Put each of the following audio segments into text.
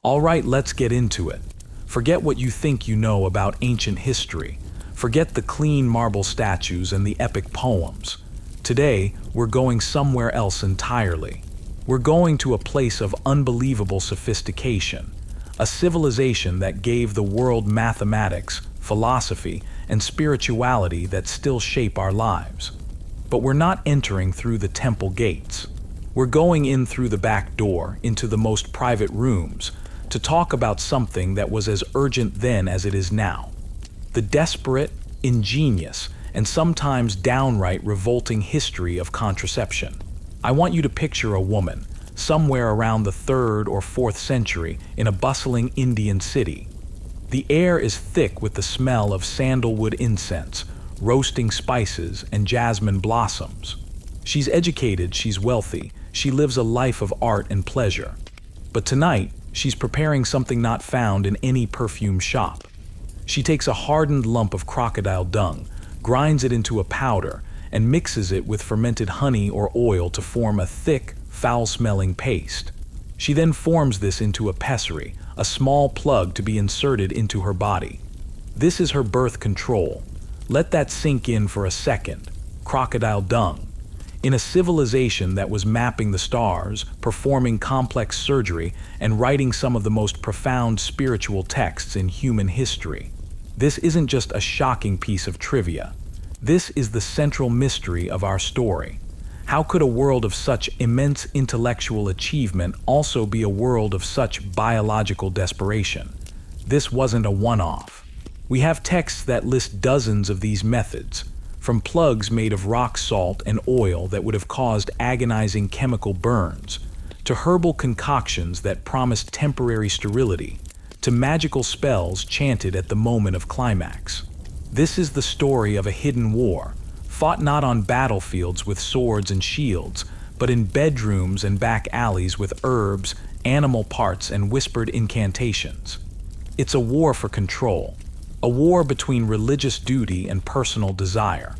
All right, let's get into it. Forget what you think you know about ancient history. Forget the clean marble statues and the epic poems. Today, we're going somewhere else entirely. We're going to a place of unbelievable sophistication, a civilization that gave the world mathematics, philosophy, and spirituality that still shape our lives. But we're not entering through the temple gates. We're going in through the back door, into the most private rooms, to talk about something that was as urgent then as it is now. The desperate, ingenious, and sometimes downright revolting history of contraception. I want you to picture a woman, somewhere around the 3rd or 4th century, in a bustling Indian city. The air is thick with the smell of sandalwood incense, roasting spices, and jasmine blossoms. She's educated, she's wealthy, she lives a life of art and pleasure. But tonight, she's preparing something not found in any perfume shop. She takes a hardened lump of crocodile dung, grinds it into a powder, and mixes it with fermented honey or oil to form a thick, foul-smelling paste. She then forms this into a pessary, a small plug to be inserted into her body. This is her birth control. Let that sink in for a second. Crocodile dung. In a civilization that was mapping the stars, performing complex surgery, and writing some of the most profound spiritual texts in human history. This isn't just a shocking piece of trivia. This is the central mystery of our story. How could a world of such immense intellectual achievement also be a world of such biological desperation? This wasn't a one-off. We have texts that list dozens of these methods, from plugs made of rock salt and oil that would have caused agonizing chemical burns, to herbal concoctions that promised temporary sterility, to magical spells chanted at the moment of climax. This is the story of a hidden war, fought not on battlefields with swords and shields, but in bedrooms and back alleys with herbs, animal parts, and whispered incantations. It's a war for control, a war between religious duty and personal desire,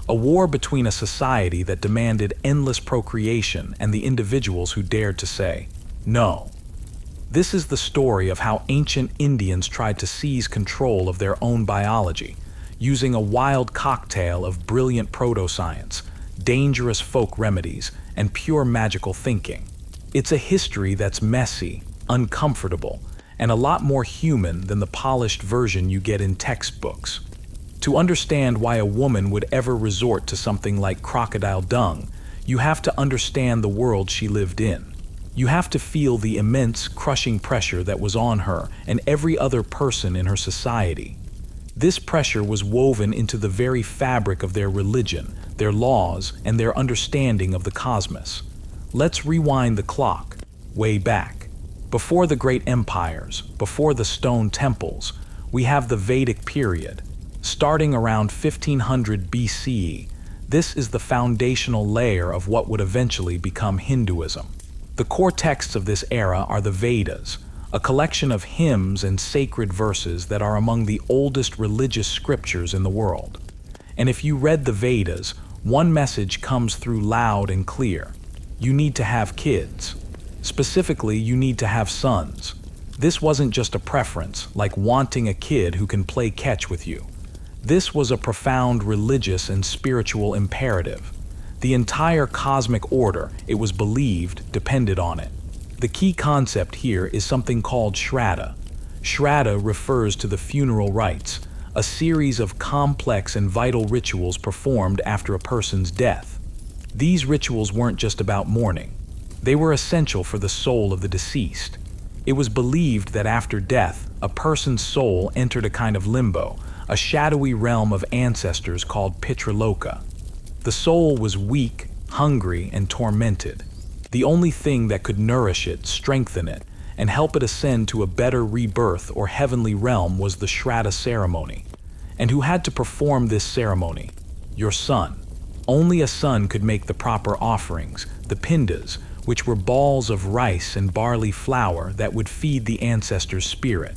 a war between a society that demanded endless procreation and the individuals who dared to say, no. This is the story of how ancient Indians tried to seize control of their own biology, using a wild cocktail of brilliant proto-science, dangerous folk remedies, and pure magical thinking. It's a history that's messy, uncomfortable, and a lot more human than the polished version you get in textbooks. To understand why a woman would ever resort to something like crocodile dung, you have to understand the world she lived in. You have to feel the immense, crushing pressure that was on her and every other person in her society. This pressure was woven into the very fabric of their religion, their laws, and their understanding of the cosmos. Let's rewind the clock, way back. Before the great empires, before the stone temples, we have the Vedic period. Starting around 1500 BCE, this is the foundational layer of what would eventually become Hinduism. The core texts of this era are the Vedas, a collection of hymns and sacred verses that are among the oldest religious scriptures in the world. And if you read the Vedas, one message comes through loud and clear. You need to have kids. Specifically, you need to have sons. This wasn't just a preference, like wanting a kid who can play catch with you. This was a profound religious and spiritual imperative. The entire cosmic order, it was believed, depended on it. The key concept here is something called Shraddha. Shraddha refers to the funeral rites, a series of complex and vital rituals performed after a person's death. These rituals weren't just about mourning. They were essential for the soul of the deceased. It was believed that after death, a person's soul entered a kind of limbo, a shadowy realm of ancestors called Pitraloka. The soul was weak, hungry, and tormented. The only thing that could nourish it, strengthen it, and help it ascend to a better rebirth or heavenly realm was the Shraddha ceremony. And who had to perform this ceremony? Your son. Only a son could make the proper offerings, the pindas, which were balls of rice and barley flour that would feed the ancestor's spirit.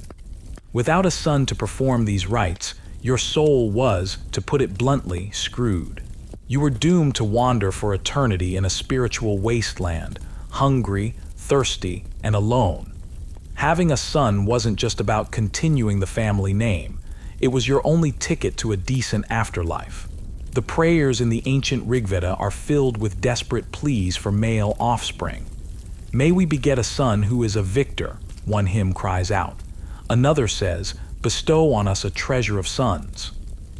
Without a son to perform these rites, your soul was, to put it bluntly, screwed. You were doomed to wander for eternity in a spiritual wasteland, hungry, thirsty, and alone. Having a son wasn't just about continuing the family name, it was your only ticket to a decent afterlife. The prayers in the ancient Rigveda are filled with desperate pleas for male offspring. "May we beget a son who is a victor," one hymn cries out. Another says, "Bestow on us a treasure of sons."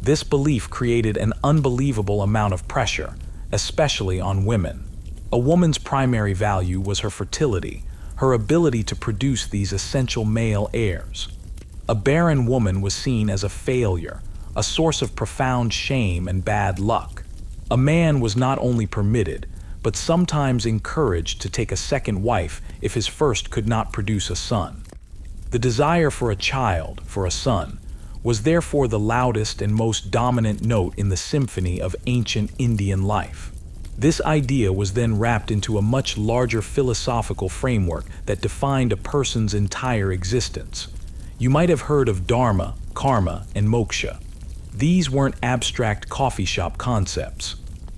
This belief created an unbelievable amount of pressure, especially on women. A woman's primary value was her fertility, her ability to produce these essential male heirs. A barren woman was seen as a failure, a source of profound shame and bad luck. A man was not only permitted, but sometimes encouraged to take a second wife if his first could not produce a son. The desire for a child, for a son, was therefore the loudest and most dominant note in the symphony of ancient Indian life. This idea was then wrapped into a much larger philosophical framework that defined a person's entire existence. You might have heard of Dharma, Karma, and Moksha. These weren't abstract coffee shop concepts.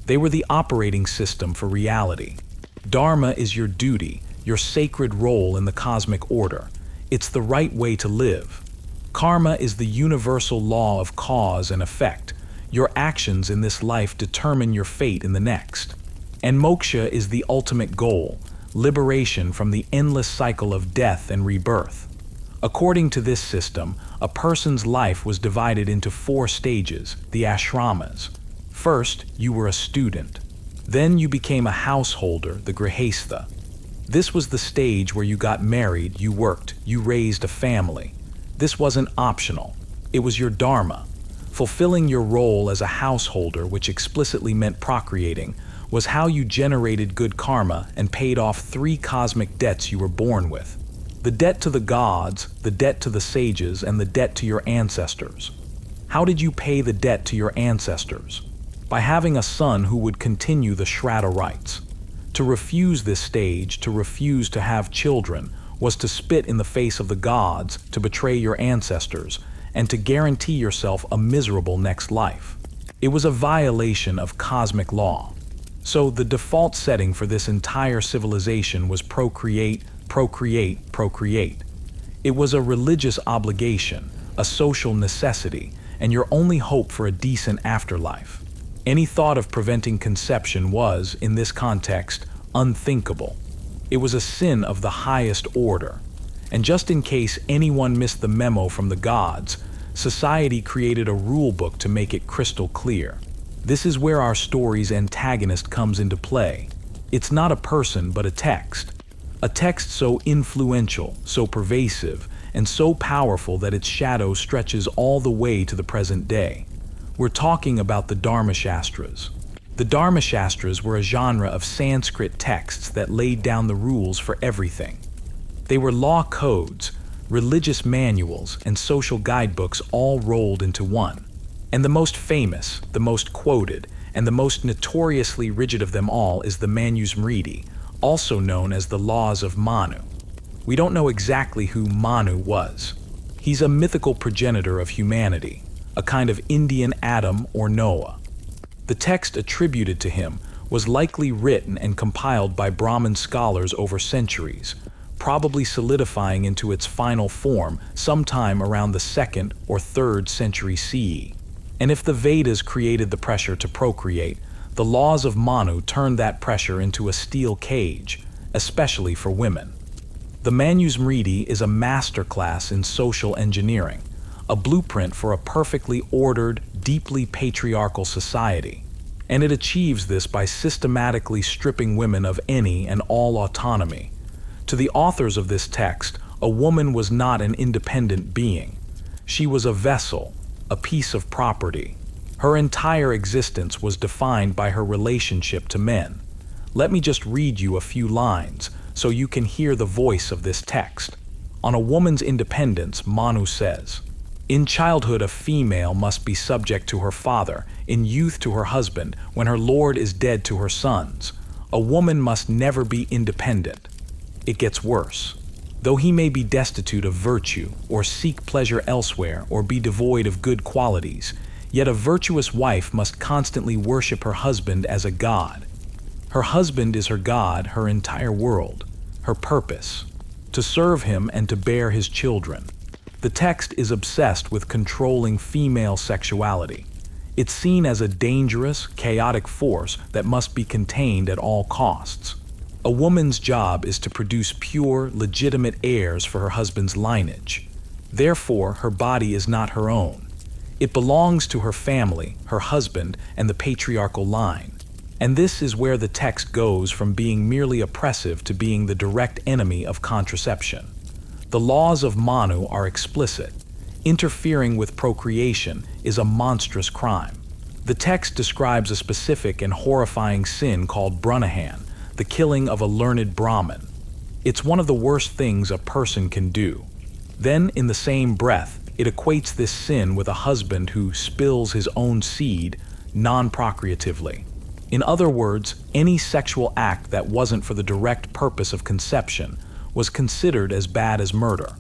They were the operating system for reality. Dharma is your duty, your sacred role in the cosmic order. It's the right way to live. Karma is the universal law of cause and effect. Your actions in this life determine your fate in the next. And moksha is the ultimate goal, liberation from the endless cycle of death and rebirth. According to this system, a person's life was divided into 4 stages, the ashramas. First, you were a student. Then you became a householder, the grihastha. This was the stage where you got married, you worked, you raised a family. This wasn't optional. It was your dharma. Fulfilling your role as a householder, which explicitly meant procreating, was how you generated good karma and paid off 3 cosmic debts you were born with. The debt to the gods, the debt to the sages, and the debt to your ancestors. How did you pay the debt to your ancestors? By having a son who would continue the Shraddha rites. To refuse this stage, to refuse to have children, was to spit in the face of the gods, to betray your ancestors, and to guarantee yourself a miserable next life. It was a violation of cosmic law. So the default setting for this entire civilization was procreate, procreate, procreate. It was a religious obligation, a social necessity, and your only hope for a decent afterlife. Any thought of preventing conception was, in this context, unthinkable. It was a sin of the highest order. And just in case anyone missed the memo from the gods, society created a rule book to make it crystal clear. This is where our story's antagonist comes into play. It's not a person, but a text. A text so influential, so pervasive, and so powerful that its shadow stretches all the way to the present day. We're talking about the Dharma Shastras. The Dharma Shastras were a genre of Sanskrit texts that laid down the rules for everything. They were law codes, religious manuals, and social guidebooks all rolled into one. And the most famous, the most quoted, and the most notoriously rigid of them all is the Manusmriti, also known as the Laws of Manu. We don't know exactly who Manu was. He's a mythical progenitor of humanity, a kind of Indian Adam or Noah. The text attributed to him was likely written and compiled by Brahmin scholars over centuries, probably solidifying into its final form sometime around the 2nd or 3rd century CE. And if the Vedas created the pressure to procreate, the Laws of Manu turned that pressure into a steel cage, especially for women. The Manusmriti is a masterclass in social engineering, a blueprint for a perfectly ordered, deeply patriarchal society. And it achieves this by systematically stripping women of any and all autonomy. To the authors of this text, a woman was not an independent being. She was a vessel, a piece of property. Her entire existence was defined by her relationship to men. Let me just read you a few lines so you can hear the voice of this text. On a woman's independence, Manu says, "In childhood a female must be subject to her father, in youth to her husband, when her lord is dead to her sons. A woman must never be independent." It gets worse. Though he may be destitute of virtue, or seek pleasure elsewhere, or be devoid of good qualities, yet a virtuous wife must constantly worship her husband as a god. Her husband is her god, her entire world, her purpose. to serve him and to bear his children. The text is obsessed with controlling female sexuality. It's seen as a dangerous, chaotic force that must be contained at all costs. A woman's job is to produce pure, legitimate heirs for her husband's lineage. Therefore, her body is not her own. It belongs to her family, her husband, and the patriarchal line. And this is where the text goes from being merely oppressive to being the direct enemy of contraception. The laws of Manu are explicit. Interfering with procreation is a monstrous crime. The text describes a specific and horrifying sin called Brunahan, the killing of a learned Brahmin. It's one of the worst things a person can do. Then, in the same breath, it equates this sin with a husband who spills his own seed non-procreatively. In other words, any sexual act that wasn't for the direct purpose of conception was considered as bad as murder.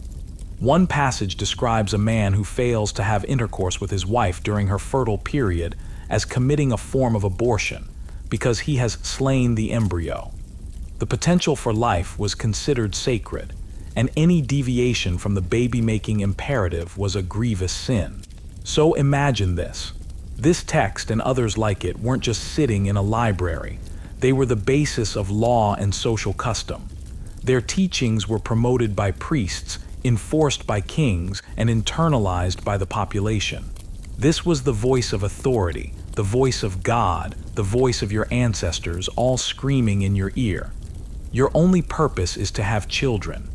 One passage describes a man who fails to have intercourse with his wife during her fertile period as committing a form of abortion because he has slain the embryo. The potential for life was considered sacred, and any deviation from the baby-making imperative was a grievous sin. So imagine this. This text and others like it weren't just sitting in a library. They were the basis of law and social custom. Their teachings were promoted by priests, enforced by kings, and internalized by the population. This was the voice of authority, the voice of God, the voice of your ancestors, all screaming in your ear. Your only purpose is to have children.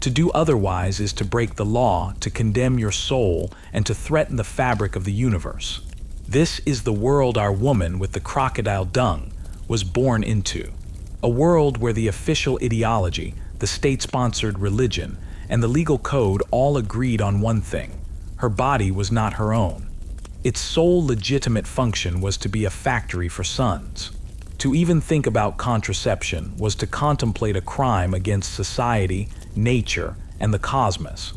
To do otherwise is to break the law, to condemn your soul, and to threaten the fabric of the universe. This is the world our woman with the crocodile dung was born into. A world where the official ideology, the state-sponsored religion, and the legal code all agreed on one thing: her body was not her own. Its sole legitimate function was to be a factory for sons. To even think about contraception was to contemplate a crime against society, nature, and the cosmos.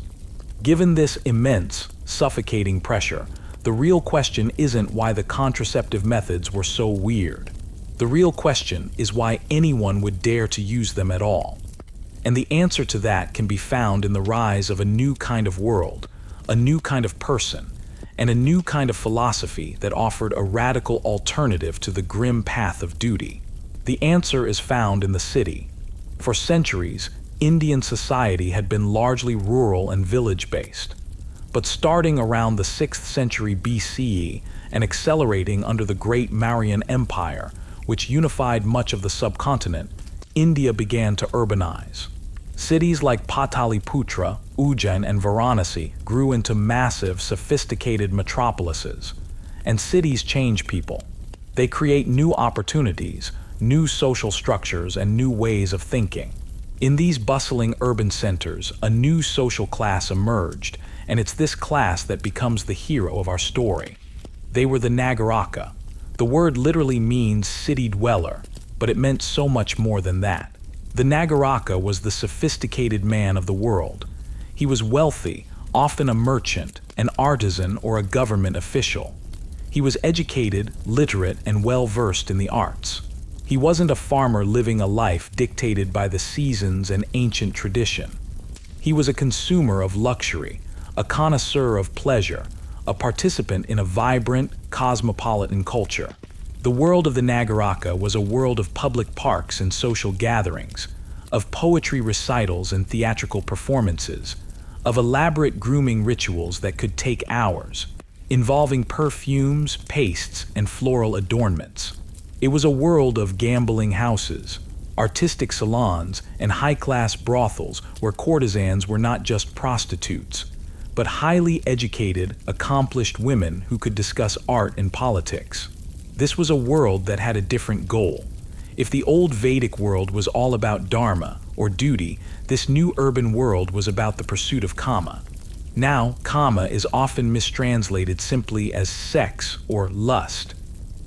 Given this immense, suffocating pressure, the real question isn't why the contraceptive methods were so weird. The real question is why anyone would dare to use them at all. And the answer to that can be found in the rise of a new kind of world, a new kind of person, and a new kind of philosophy that offered a radical alternative to the grim path of duty. The answer is found in the city. For centuries, Indian society had been largely rural and village-based. But starting around the 6th century BCE and accelerating under the great Mauryan Empire, which unified much of the subcontinent, India began to urbanize. Cities like Pataliputra, Ujjain, and Varanasi grew into massive, sophisticated metropolises. And cities change people. They create new opportunities, new social structures, and new ways of thinking. In these bustling urban centers, a new social class emerged, and it's this class that becomes the hero of our story. They were the Nagaraka. The word literally means city dweller, but it meant so much more than that. The Nagaraka was the sophisticated man of the world. He was wealthy, often a merchant, an artisan, or a government official. He was educated, literate, and well-versed in the arts. He wasn't a farmer living a life dictated by the seasons and ancient tradition. He was a consumer of luxury, a connoisseur of pleasure, a participant in a vibrant, cosmopolitan culture. The world of the Nagaraka was a world of public parks and social gatherings, of poetry recitals and theatrical performances, of elaborate grooming rituals that could take hours, involving perfumes, pastes, and floral adornments. It was a world of gambling houses, artistic salons, and high-class brothels where courtesans were not just prostitutes, but highly educated, accomplished women who could discuss art and politics. This was a world that had a different goal. If the old Vedic world was all about Dharma, or duty, this new urban world was about the pursuit of Kama. Now, Kama is often mistranslated simply as sex or lust,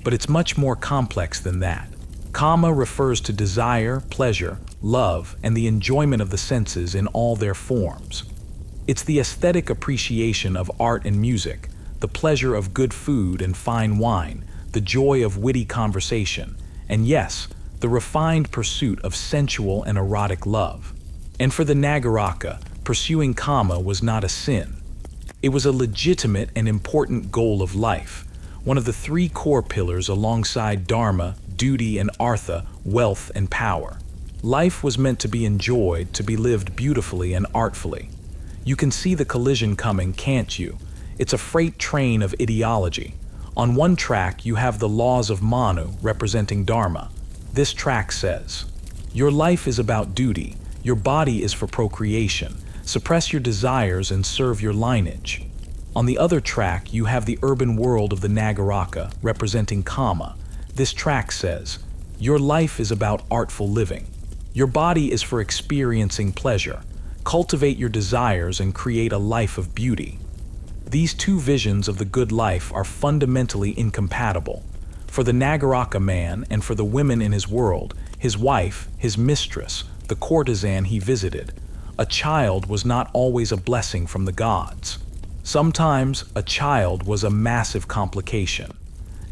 but it's much more complex than that. Kama refers to desire, pleasure, love, and the enjoyment of the senses in all their forms. It's the aesthetic appreciation of art and music, the pleasure of good food and fine wine, the joy of witty conversation, and yes, the refined pursuit of sensual and erotic love. And for the Nagaraka, pursuing Kama was not a sin. It was a legitimate and important goal of life, one of the three core pillars alongside Dharma, duty, and Artha, wealth and power. Life was meant to be enjoyed, to be lived beautifully and artfully. You can see the collision coming, can't you? It's a freight train of ideology. On one track, you have the Laws of Manu, representing Dharma. This track says, your life is about duty, your body is for procreation, suppress your desires and serve your lineage. On the other track, you have the urban world of the Nagaraka, representing Kama. This track says, your life is about artful living. Your body is for experiencing pleasure. Cultivate your desires and create a life of beauty. These two visions of the good life are fundamentally incompatible. For the Nagaraka man and for the women in his world, his wife, his mistress, the courtesan he visited, a child was not always a blessing from the gods. Sometimes a child was a massive complication.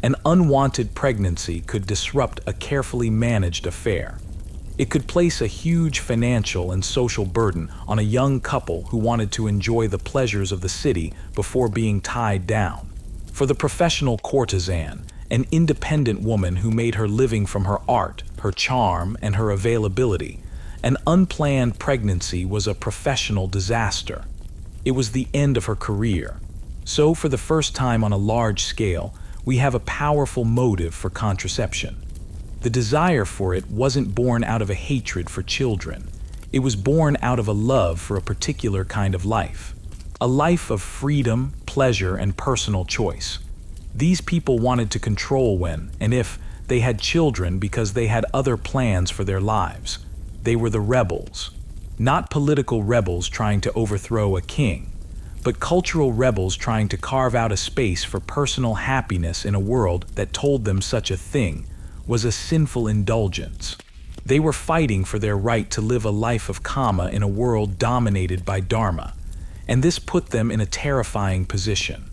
An unwanted pregnancy could disrupt a carefully managed affair. It could place a huge financial and social burden on a young couple who wanted to enjoy the pleasures of the city before being tied down. For the professional courtesan, an independent woman who made her living from her art, her charm, and her availability, an unplanned pregnancy was a professional disaster. It was the end of her career. So, for the first time on a large scale, we have a powerful motive for contraception. The desire for it wasn't born out of a hatred for children. It was born out of a love for a particular kind of life. A life of freedom, pleasure, and personal choice. These people wanted to control when, and if, they had children because they had other plans for their lives. They were the rebels. Not political rebels trying to overthrow a king, but cultural rebels trying to carve out a space for personal happiness in a world that told them such a thing was a sinful indulgence. They were fighting for their right to live a life of Kama in a world dominated by Dharma, and this put them in a terrifying position.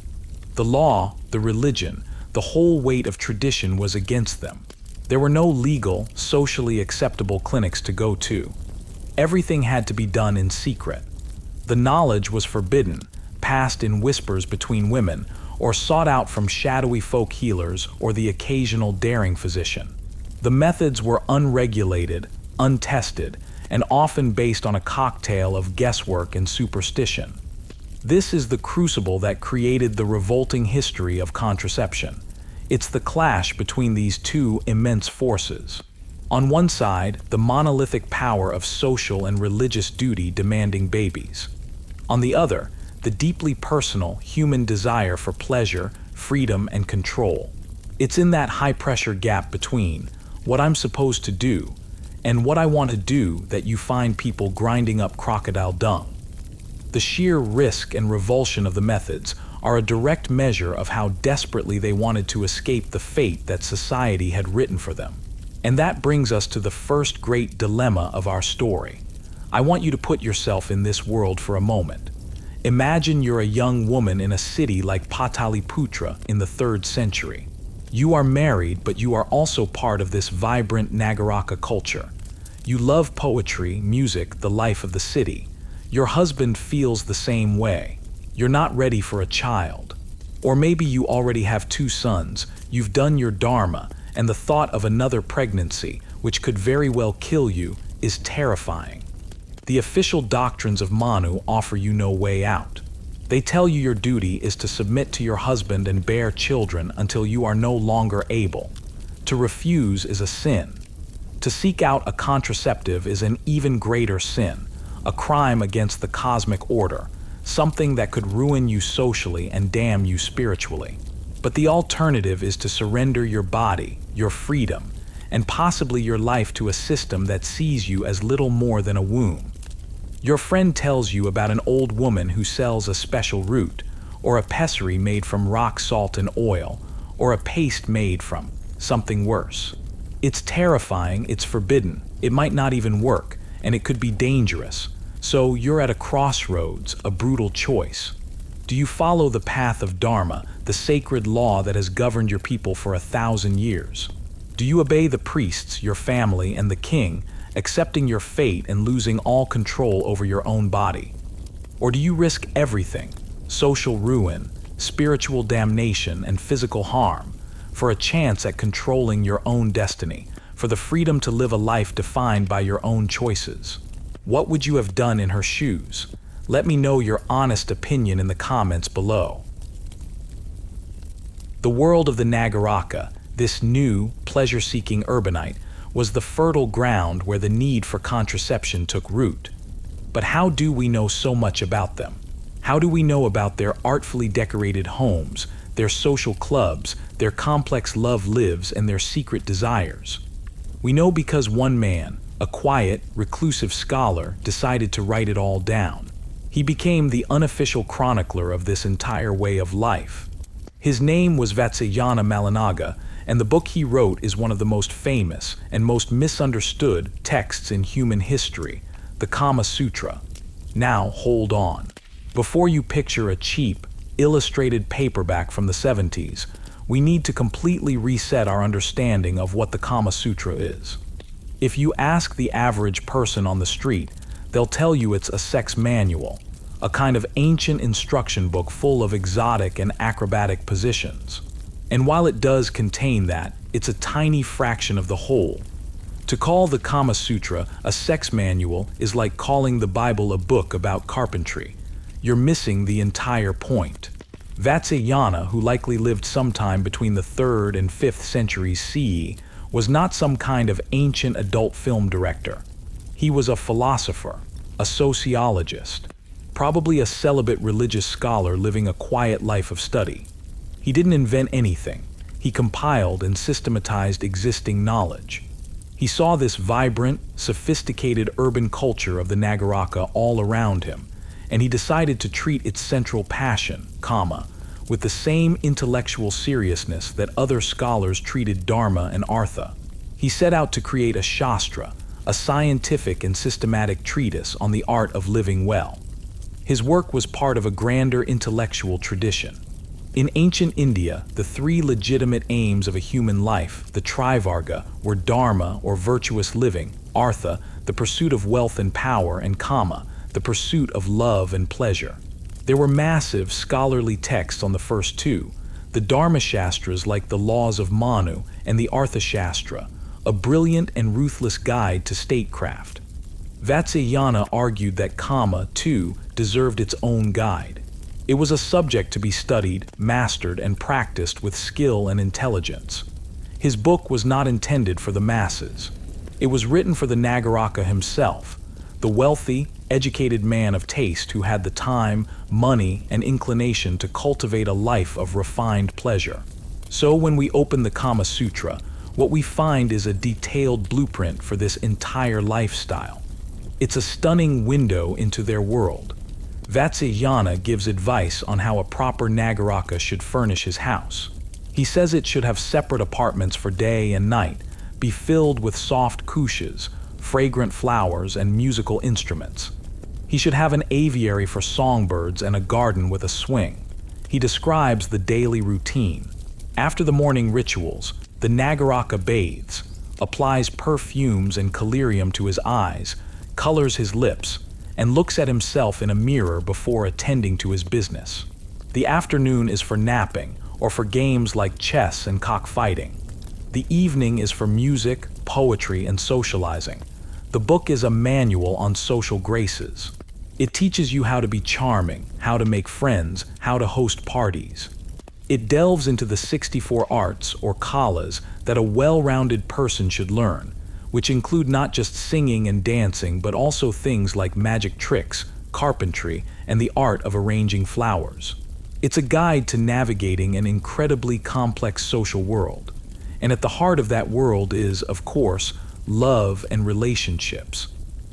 The law, the religion, the whole weight of tradition was against them. There were no legal, socially acceptable clinics to go to. Everything had to be done in secret. The knowledge was forbidden, passed in whispers between women, or sought out from shadowy folk healers or the occasional daring physician. The methods were unregulated, untested, and often based on a cocktail of guesswork and superstition. This is the crucible that created the revolting history of contraception. It's the clash between these two immense forces. On one side, the monolithic power of social and religious duty demanding babies. On the other, the deeply personal human desire for pleasure, freedom, and control. It's in that high-pressure gap between what I'm supposed to do and what I want to do that you find people grinding up crocodile dung. The sheer risk and revulsion of the methods are a direct measure of how desperately they wanted to escape the fate that society had written for them. And that brings us to the first great dilemma of our story. I want you to put yourself in this world for a moment. Imagine you're a young woman in a city like Pataliputra in the 3rd century. You are married, but you are also part of this vibrant Nagaraka culture. You love poetry, music, the life of the city. Your husband feels the same way. You're not ready for a child. Or maybe you already have 2 sons, you've done your Dharma, and the thought of another pregnancy, which could very well kill you, is terrifying. The official doctrines of Manu offer you no way out. They tell you your duty is to submit to your husband and bear children until you are no longer able. To refuse is a sin. To seek out a contraceptive is an even greater sin, a crime against the cosmic order, something that could ruin you socially and damn you spiritually. But the alternative is to surrender your body, your freedom, and possibly your life to a system that sees you as little more than a womb. Your friend tells you about an old woman who sells a special root, or a pessary made from rock salt and oil, or a paste made from something worse. It's terrifying, it's forbidden, it might not even work, and it could be dangerous. So you're at a crossroads, a brutal choice. Do you follow the path of Dharma, the sacred law that has governed your people for 1,000 years? Do you obey the priests, your family, and the king, accepting your fate and losing all control over your own body? Or do you risk everything, social ruin, spiritual damnation, and physical harm, for a chance at controlling your own destiny, for the freedom to live a life defined by your own choices? What would you have done in her shoes? Let me know your honest opinion in the comments below. The world of the Nagaraka, this new, pleasure-seeking urbanite, was the fertile ground where the need for contraception took root. But how do we know so much about them? How do we know about their artfully decorated homes, their social clubs, their complex love lives, and their secret desires? We know because one man, a quiet, reclusive scholar, decided to write it all down. He became the unofficial chronicler of this entire way of life. His name was Vatsyayana Malanaga, and the book he wrote is one of the most famous and most misunderstood texts in human history, the Kama Sutra. Now hold on. Before you picture a cheap, illustrated paperback from the 70s, we need to completely reset our understanding of what the Kama Sutra is. If you ask the average person on the street, they'll tell you it's a sex manual, a kind of ancient instruction book full of exotic and acrobatic positions. And while it does contain that, it's a tiny fraction of the whole. To call the Kama Sutra a sex manual is like calling the Bible a book about carpentry. You're missing the entire point. Vatsyayana, who likely lived sometime between the 3rd and 5th centuries CE, was not some kind of ancient adult film director. He was a philosopher, a sociologist, probably a celibate religious scholar living a quiet life of study. He didn't invent anything. He compiled and systematized existing knowledge. He saw this vibrant, sophisticated urban culture of the Nagaraka all around him, and he decided to treat its central passion, Kama, with the same intellectual seriousness that other scholars treated Dharma and Artha. He set out to create a Shastra, a scientific and systematic treatise on the art of living well. His work was part of a grander intellectual tradition. In ancient India, the 3 legitimate aims of a human life, the Trivarga, were Dharma, or virtuous living, Artha, the pursuit of wealth and power, and Kama, the pursuit of love and pleasure. There were massive scholarly texts on the first 2, the Dharma Shastras like the Laws of Manu and the Artha Shastra, a brilliant and ruthless guide to statecraft. Vatsyayana argued that Kama, too, deserved its own guide. It was a subject to be studied, mastered, and practiced with skill and intelligence. His book was not intended for the masses. It was written for the Nagaraka himself, the wealthy, educated man of taste who had the time, money, and inclination to cultivate a life of refined pleasure. So when we open the Kama Sutra, what we find is a detailed blueprint for this entire lifestyle. It's a stunning window into their world. Vatsyayana gives advice on how a proper Nagaraka should furnish his house. He says it should have separate apartments for day and night, be filled with soft kushes, fragrant flowers, and musical instruments. He should have an aviary for songbirds and a garden with a swing. He describes the daily routine. After the morning rituals, the Nagaraka bathes, applies perfumes and collyrium to his eyes, colors his lips, and looks at himself in a mirror before attending to his business. The afternoon is for napping, or for games like chess and cockfighting. The evening is for music, poetry, and socializing. The book is a manual on social graces. It teaches you how to be charming, how to make friends, how to host parties. It delves into the 64 arts, or kalas, that a well-rounded person should learn, which include not just singing and dancing, but also things like magic tricks, carpentry, and the art of arranging flowers. It's a guide to navigating an incredibly complex social world. And at the heart of that world is, of course, love and relationships.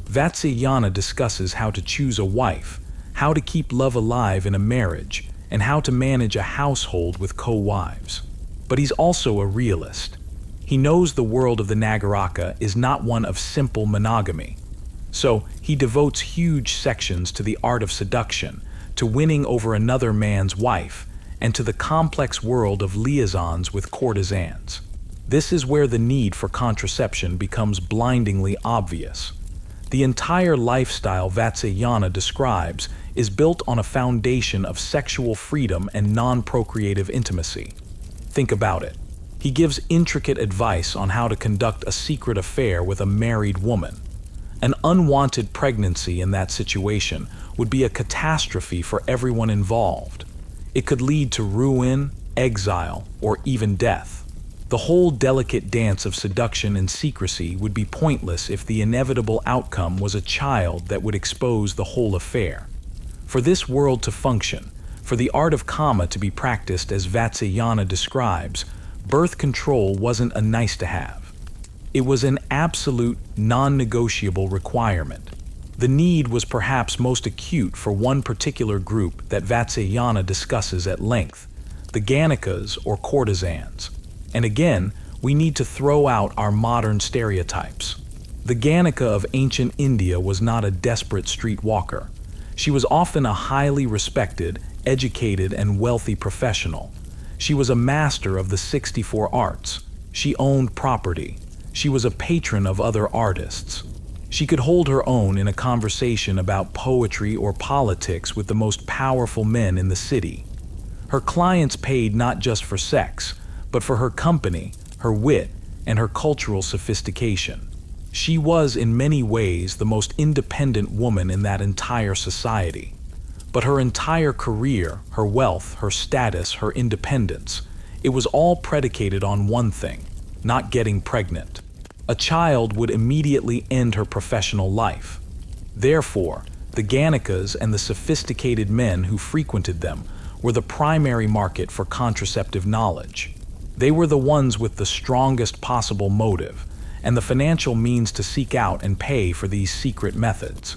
Vatsyayana discusses how to choose a wife, how to keep love alive in a marriage, and how to manage a household with co-wives. But he's also a realist. He knows the world of the Nagaraka is not one of simple monogamy. So he devotes huge sections to the art of seduction, to winning over another man's wife, and to the complex world of liaisons with courtesans. This is where the need for contraception becomes blindingly obvious. The entire lifestyle Vatsyayana describes is built on a foundation of sexual freedom and non-procreative intimacy. Think about it. He gives intricate advice on how to conduct a secret affair with a married woman. An unwanted pregnancy in that situation would be a catastrophe for everyone involved. It could lead to ruin, exile, or even death. The whole delicate dance of seduction and secrecy would be pointless if the inevitable outcome was a child that would expose the whole affair. For this world to function, for the art of Kama to be practiced as Vatsyayana describes, birth control wasn't a nice-to-have. It was an absolute, non-negotiable requirement. The need was perhaps most acute for one particular group that Vatsyayana discusses at length, the Ganakas or courtesans. And again, we need to throw out our modern stereotypes. The Ganaka of ancient India was not a desperate streetwalker. She was often a highly respected, educated, and wealthy professional. She was a master of the 64 arts. She owned property. She was a patron of other artists. She could hold her own in a conversation about poetry or politics with the most powerful men in the city. Her clients paid not just for sex, but for her company, her wit, and her cultural sophistication. She was in many ways the most independent woman in that entire society. But her entire career, her wealth, her status, her independence, it was all predicated on one thing: not getting pregnant. A child would immediately end her professional life. Therefore, the Ganakas and the sophisticated men who frequented them were the primary market for contraceptive knowledge. They were the ones with the strongest possible motive and the financial means to seek out and pay for these secret methods.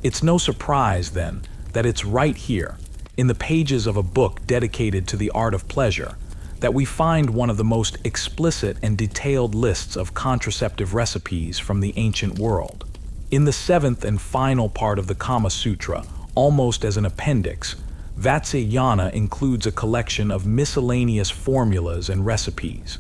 It's no surprise, then, that it's right here, in the pages of a book dedicated to the art of pleasure, that we find one of the most explicit and detailed lists of contraceptive recipes from the ancient world. In the 7th and final part of the Kama Sutra, almost as an appendix, Vatsyayana includes a collection of miscellaneous formulas and recipes.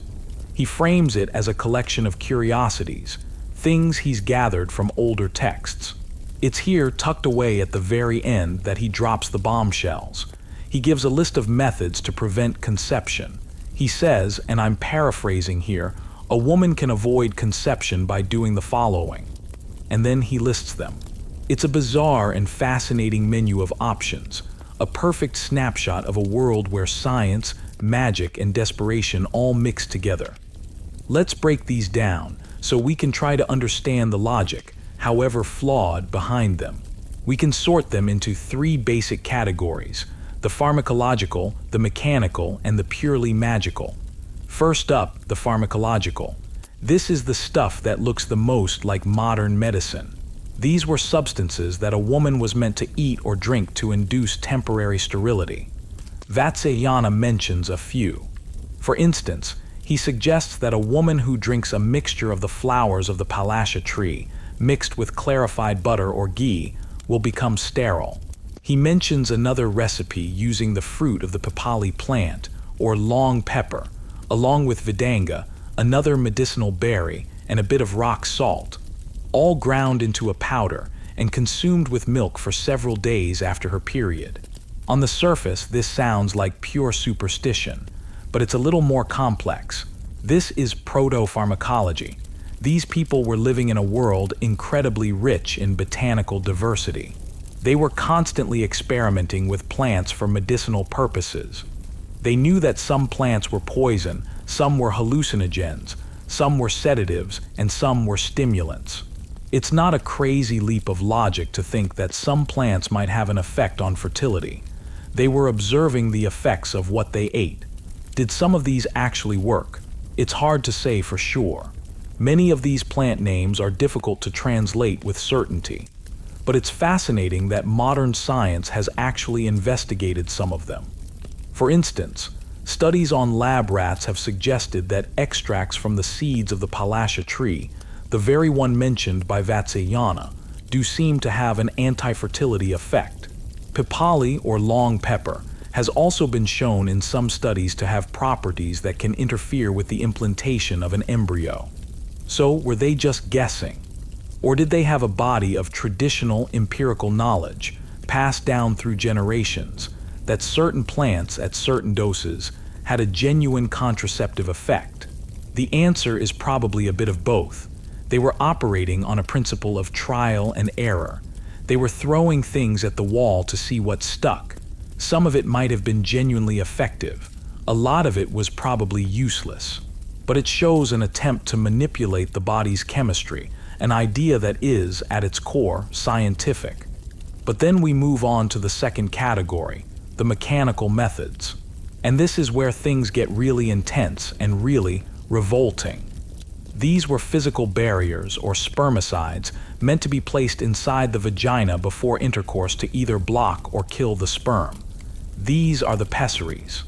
He frames it as a collection of curiosities, things he's gathered from older texts. It's here, tucked away at the very end, that he drops the bombshells. He gives a list of methods to prevent conception. He says, and I'm paraphrasing here, a woman can avoid conception by doing the following. And then he lists them. It's a bizarre and fascinating menu of options, a perfect snapshot of a world where science, magic, and desperation all mix together. Let's break these down so we can try to understand the logic, however flawed, behind them. We can sort them into 3 basic categories: the pharmacological, the mechanical, and the purely magical. First up, the pharmacological. This is the stuff that looks the most like modern medicine. These were substances that a woman was meant to eat or drink to induce temporary sterility. Vatsyayana mentions a few. For instance, he suggests that a woman who drinks a mixture of the flowers of the palasha tree, mixed with clarified butter or ghee, will become sterile. He mentions another recipe using the fruit of the pipali plant, or long pepper, along with vidanga, another medicinal berry, and a bit of rock salt, all ground into a powder and consumed with milk for several days after her period. On the surface, this sounds like pure superstition, but it's a little more complex. This is proto-pharmacology. These people were living in a world incredibly rich in botanical diversity. They were constantly experimenting with plants for medicinal purposes. They knew that some plants were poison, some were hallucinogens, some were sedatives, and some were stimulants. It's not a crazy leap of logic to think that some plants might have an effect on fertility. They were observing the effects of what they ate. Did some of these actually work? It's hard to say for sure. Many of these plant names are difficult to translate with certainty. But it's fascinating that modern science has actually investigated some of them. For instance, studies on lab rats have suggested that extracts from the seeds of the palasha tree, the very one mentioned by Vatsyayana, do seem to have an anti-fertility effect. Pipali, or long pepper, has also been shown in some studies to have properties that can interfere with the implantation of an embryo. So, were they just guessing? Or did they have a body of traditional empirical knowledge, passed down through generations, that certain plants at certain doses had a genuine contraceptive effect? The answer is probably a bit of both. They were operating on a principle of trial and error. They were throwing things at the wall to see what stuck. Some of it might have been genuinely effective. A lot of it was probably useless. But it shows an attempt to manipulate the body's chemistry, an idea that is, at its core, scientific. But then we move on to the second category, the mechanical methods. And this is where things get really intense and really revolting. These were physical barriers, or spermicides, meant to be placed inside the vagina before intercourse to either block or kill the sperm. These are the pessaries.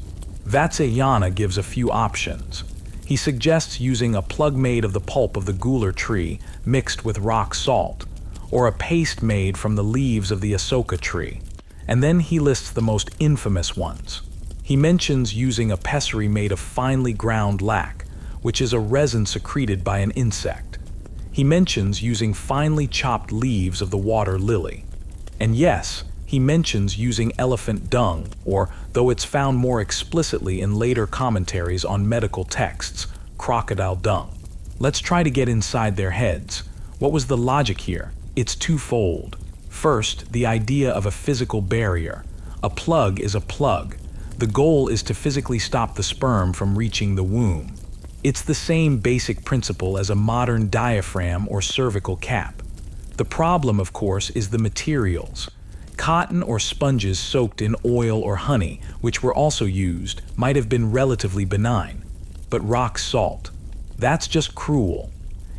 Vatsyayana gives a few options. He suggests using a plug made of the pulp of the gular tree mixed with rock salt, or a paste made from the leaves of the asoka tree. And then he lists the most infamous ones. He mentions using a pessary made of finely ground lac, which is a resin secreted by an insect. He mentions using finely chopped leaves of the water lily. And yes, he mentions using elephant dung, or, though it's found more explicitly in later commentaries on medical texts, crocodile dung. Let's try to get inside their heads. What was the logic here? It's twofold. First, the idea of a physical barrier. A plug is a plug. The goal is to physically stop the sperm from reaching the womb. It's the same basic principle as a modern diaphragm or cervical cap. The problem, of course, is the materials. Cotton or sponges soaked in oil or honey, which were also used, might have been relatively benign. But rock salt, that's just cruel.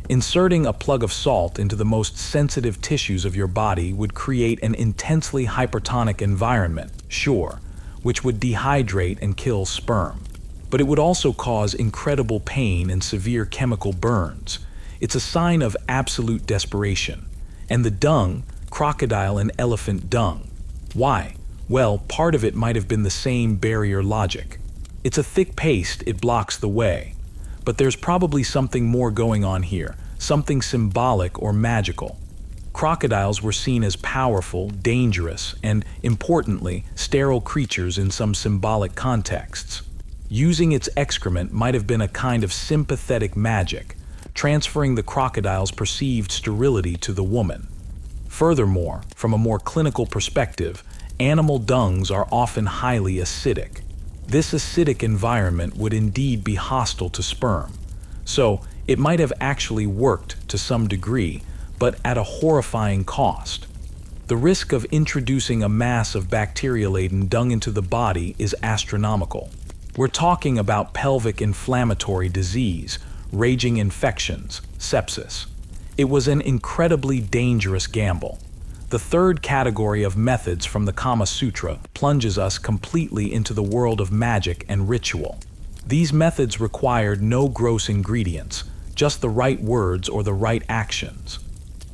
Inserting a plug of salt into the most sensitive tissues of your body would create an intensely hypertonic environment, sure, which would dehydrate and kill sperm. But it would also cause incredible pain and severe chemical burns. It's a sign of absolute desperation. And the dung, crocodile and elephant dung. Why? Well, part of it might have been the same barrier logic. It's a thick paste, it blocks the way. But there's probably something more going on here, something symbolic or magical. Crocodiles were seen as powerful, dangerous, and, importantly, sterile creatures in some symbolic contexts. Using its excrement might have been a kind of sympathetic magic, transferring the crocodile's perceived sterility to the woman. Furthermore, from a more clinical perspective, animal dungs are often highly acidic. This acidic environment would indeed be hostile to sperm. So, it might have actually worked to some degree, but at a horrifying cost. The risk of introducing a mass of bacteria-laden dung into the body is astronomical. We're talking about pelvic inflammatory disease, raging infections, sepsis. It was an incredibly dangerous gamble. The third category of methods from the Kama Sutra plunges us completely into the world of magic and ritual. These methods required no gross ingredients, just the right words or the right actions.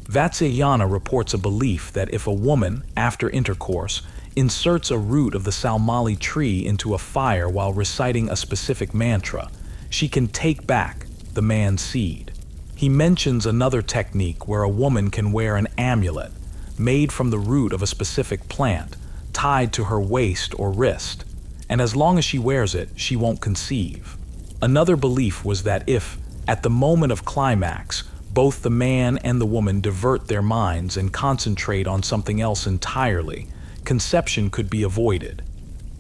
Vatsyayana reports a belief that if a woman, after intercourse, inserts a root of the salmali tree into a fire while reciting a specific mantra, she can take back the man's seed. He mentions another technique where a woman can wear an amulet made from the root of a specific plant, tied to her waist or wrist, and as long as she wears it, she won't conceive. Another belief was that if, at the moment of climax, both the man and the woman divert their minds and concentrate on something else entirely, conception could be avoided.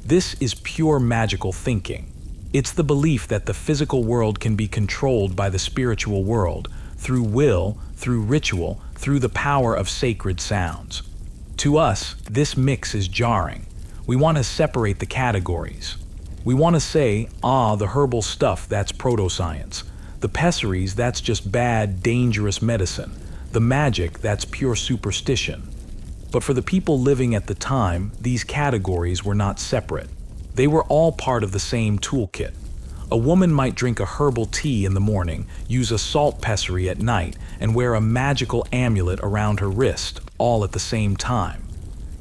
This is pure magical thinking. It's the belief that the physical world can be controlled by the spiritual world, through will, through ritual, through the power of sacred sounds. To us, this mix is jarring. We want to separate the categories. We want to say, the herbal stuff, that's proto-science. The pessaries, that's just bad, dangerous medicine. The magic, that's pure superstition. But for the people living at the time, these categories were not separate. They were all part of the same toolkit. A woman might drink a herbal tea in the morning, use a salt pessary at night, and wear a magical amulet around her wrist, all at the same time.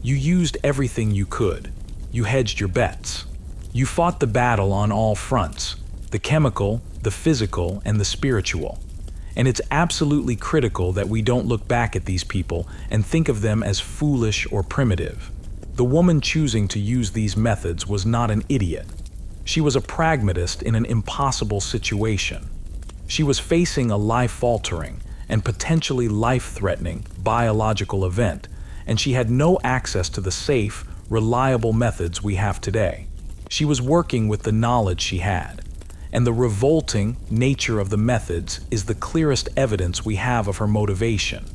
You used everything you could. you hedged your bets. You fought the battle on all fronts, the chemical, the physical, and the spiritual. And it's absolutely critical that we don't look back at these people and think of them as foolish or primitive. The woman choosing to use these methods was not an idiot. She was a pragmatist in an impossible situation. She was facing a life-altering and potentially life-threatening biological event, and she had no access to the safe, reliable methods we have today. She was working with the knowledge she had, and the revolting nature of the methods is the clearest evidence we have of her motivation.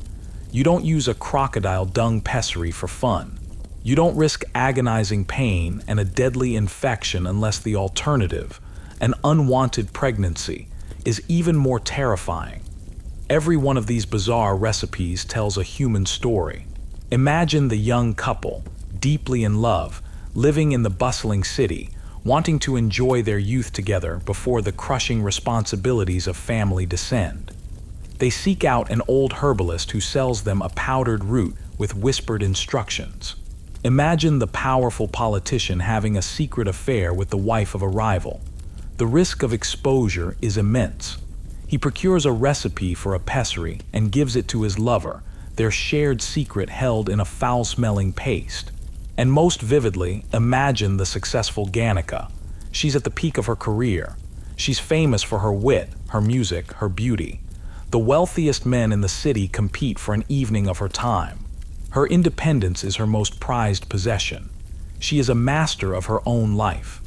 You don't use a crocodile dung pessary for fun. You don't risk agonizing pain and a deadly infection unless the alternative, an unwanted pregnancy, is even more terrifying. Every one of these bizarre recipes tells a human story. Imagine the young couple, deeply in love, living in the bustling city, wanting to enjoy their youth together before the crushing responsibilities of family descend. They seek out an old herbalist who sells them a powdered root with whispered instructions. Imagine the powerful politician having a secret affair with the wife of a rival. The risk of exposure is immense. He procures a recipe for a pessary and gives it to his lover, their shared secret held in a foul-smelling paste. And most vividly, imagine the successful Ganica. She's at the peak of her career. She's famous for her wit, her music, her beauty. The wealthiest men in the city compete for an evening of her time. Her independence is her most prized possession. She is a master of her own life.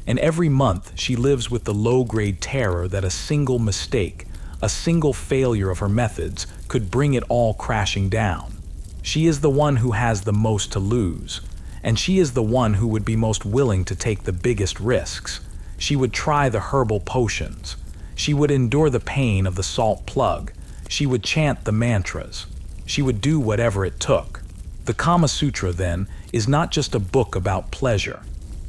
And every month she lives with the low-grade terror that a single mistake, a single failure of her methods could bring it all crashing down. She is the one who has the most to lose, and she is the one who would be most willing to take the biggest risks. She would try the herbal potions. She would endure the pain of the salt plug. She would chant the mantras. She would do whatever it took. The Kama Sutra, then, is not just a book about pleasure.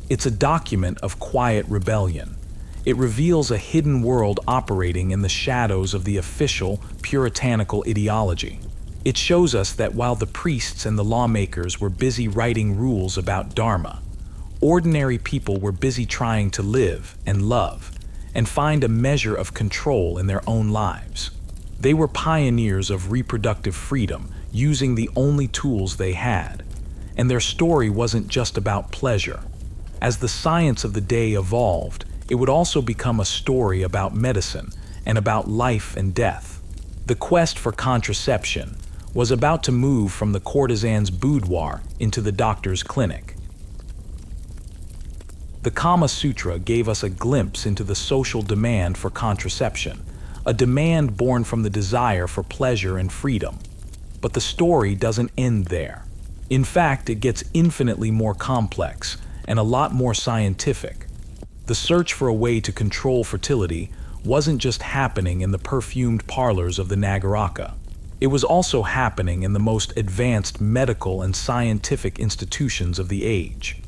It's a document of quiet rebellion. It reveals a hidden world operating in the shadows of the official, puritanical ideology. It shows us that while the priests and the lawmakers were busy writing rules about Dharma, ordinary people were busy trying to live and love and find a measure of control in their own lives. They were pioneers of reproductive freedom, using the only tools they had. And their story wasn't just about pleasure. As the science of the day evolved, it would also become a story about medicine and about life and death. The quest for contraception was about to move from the courtesan's boudoir into the doctor's clinic. The Kama Sutra gave us a glimpse into the social demand for contraception, a demand born from the desire for pleasure and freedom. But the story doesn't end there. In fact, it gets infinitely more complex and a lot more scientific. The search for a way to control fertility wasn't just happening in the perfumed parlors of the Nagaraka. It was also happening in the most advanced medical and scientific institutions of the age.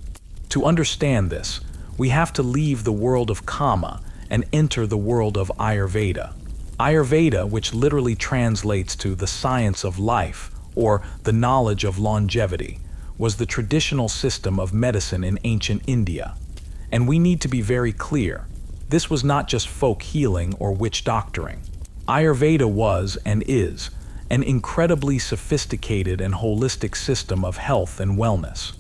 To understand this, we have to leave the world of Kama and enter the world of Ayurveda. Ayurveda, which literally translates to the science of life or the knowledge of longevity, was the traditional system of medicine in ancient India. And we need to be very clear, this was not just folk healing or witch doctoring. Ayurveda was and is an incredibly sophisticated and holistic system of health and wellness.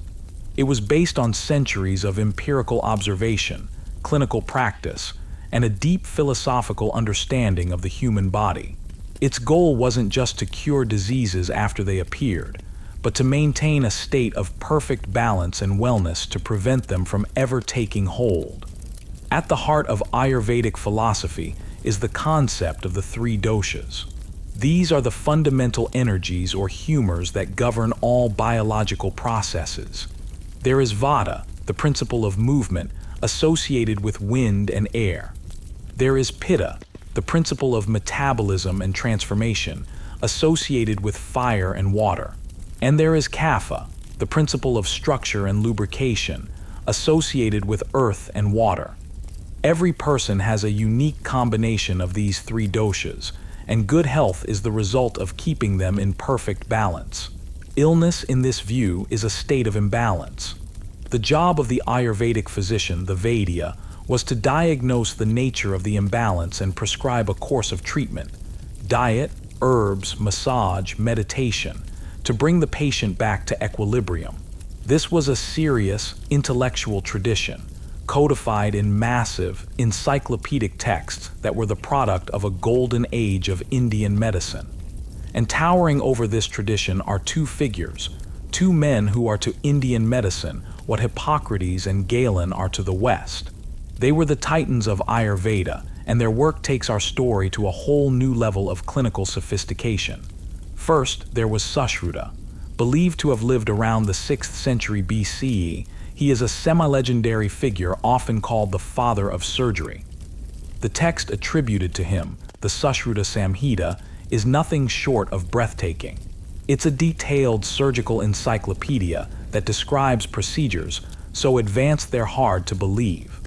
It was based on centuries of empirical observation, clinical practice, and a deep philosophical understanding of the human body. Its goal wasn't just to cure diseases after they appeared, but to maintain a state of perfect balance and wellness to prevent them from ever taking hold. At the heart of Ayurvedic philosophy is the concept of the three doshas. These are the fundamental energies or humors that govern all biological processes. There is Vata, the principle of movement, associated with wind and air. There is Pitta, the principle of metabolism and transformation, associated with fire and water. And there is Kapha, the principle of structure and lubrication, associated with earth and water. Every person has a unique combination of these three doshas, and good health is the result of keeping them in perfect balance. Illness, in this view, is a state of imbalance. The job of the Ayurvedic physician, the Vaidya, was to diagnose the nature of the imbalance and prescribe a course of treatment: diet, herbs, massage, meditation, to bring the patient back to equilibrium. This was a serious, intellectual tradition, codified in massive, encyclopedic texts that were the product of a golden age of Indian medicine. And towering over this tradition are two figures, two men who are to Indian medicine what Hippocrates and Galen are to the West. They were the titans of Ayurveda, and their work takes our story to a whole new level of clinical sophistication. First, there was Sushruta. Believed to have lived around the 6th century BCE, he is a semi-legendary figure often called the father of surgery. The text attributed to him, the Sushruta Samhita, is nothing short of breathtaking. It's a detailed surgical encyclopedia that describes procedures so advanced they're hard to believe.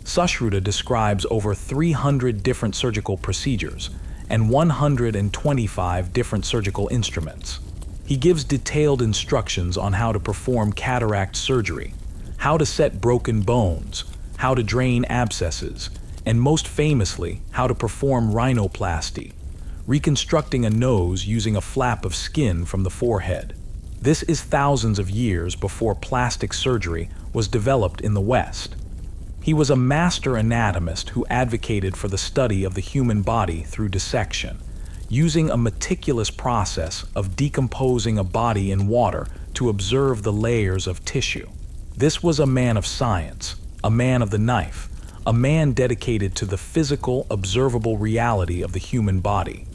Sushruta describes over 300 different surgical procedures and 125 different surgical instruments. He gives detailed instructions on how to perform cataract surgery, how to set broken bones, how to drain abscesses, and most famously, how to perform rhinoplasty, reconstructing a nose using a flap of skin from the forehead. This is thousands of years before plastic surgery was developed in the West. He was a master anatomist who advocated for the study of the human body through dissection, using a meticulous process of decomposing a body in water to observe the layers of tissue. This was a man of science, a man of the knife, a man dedicated to the physical, observable reality of the human body.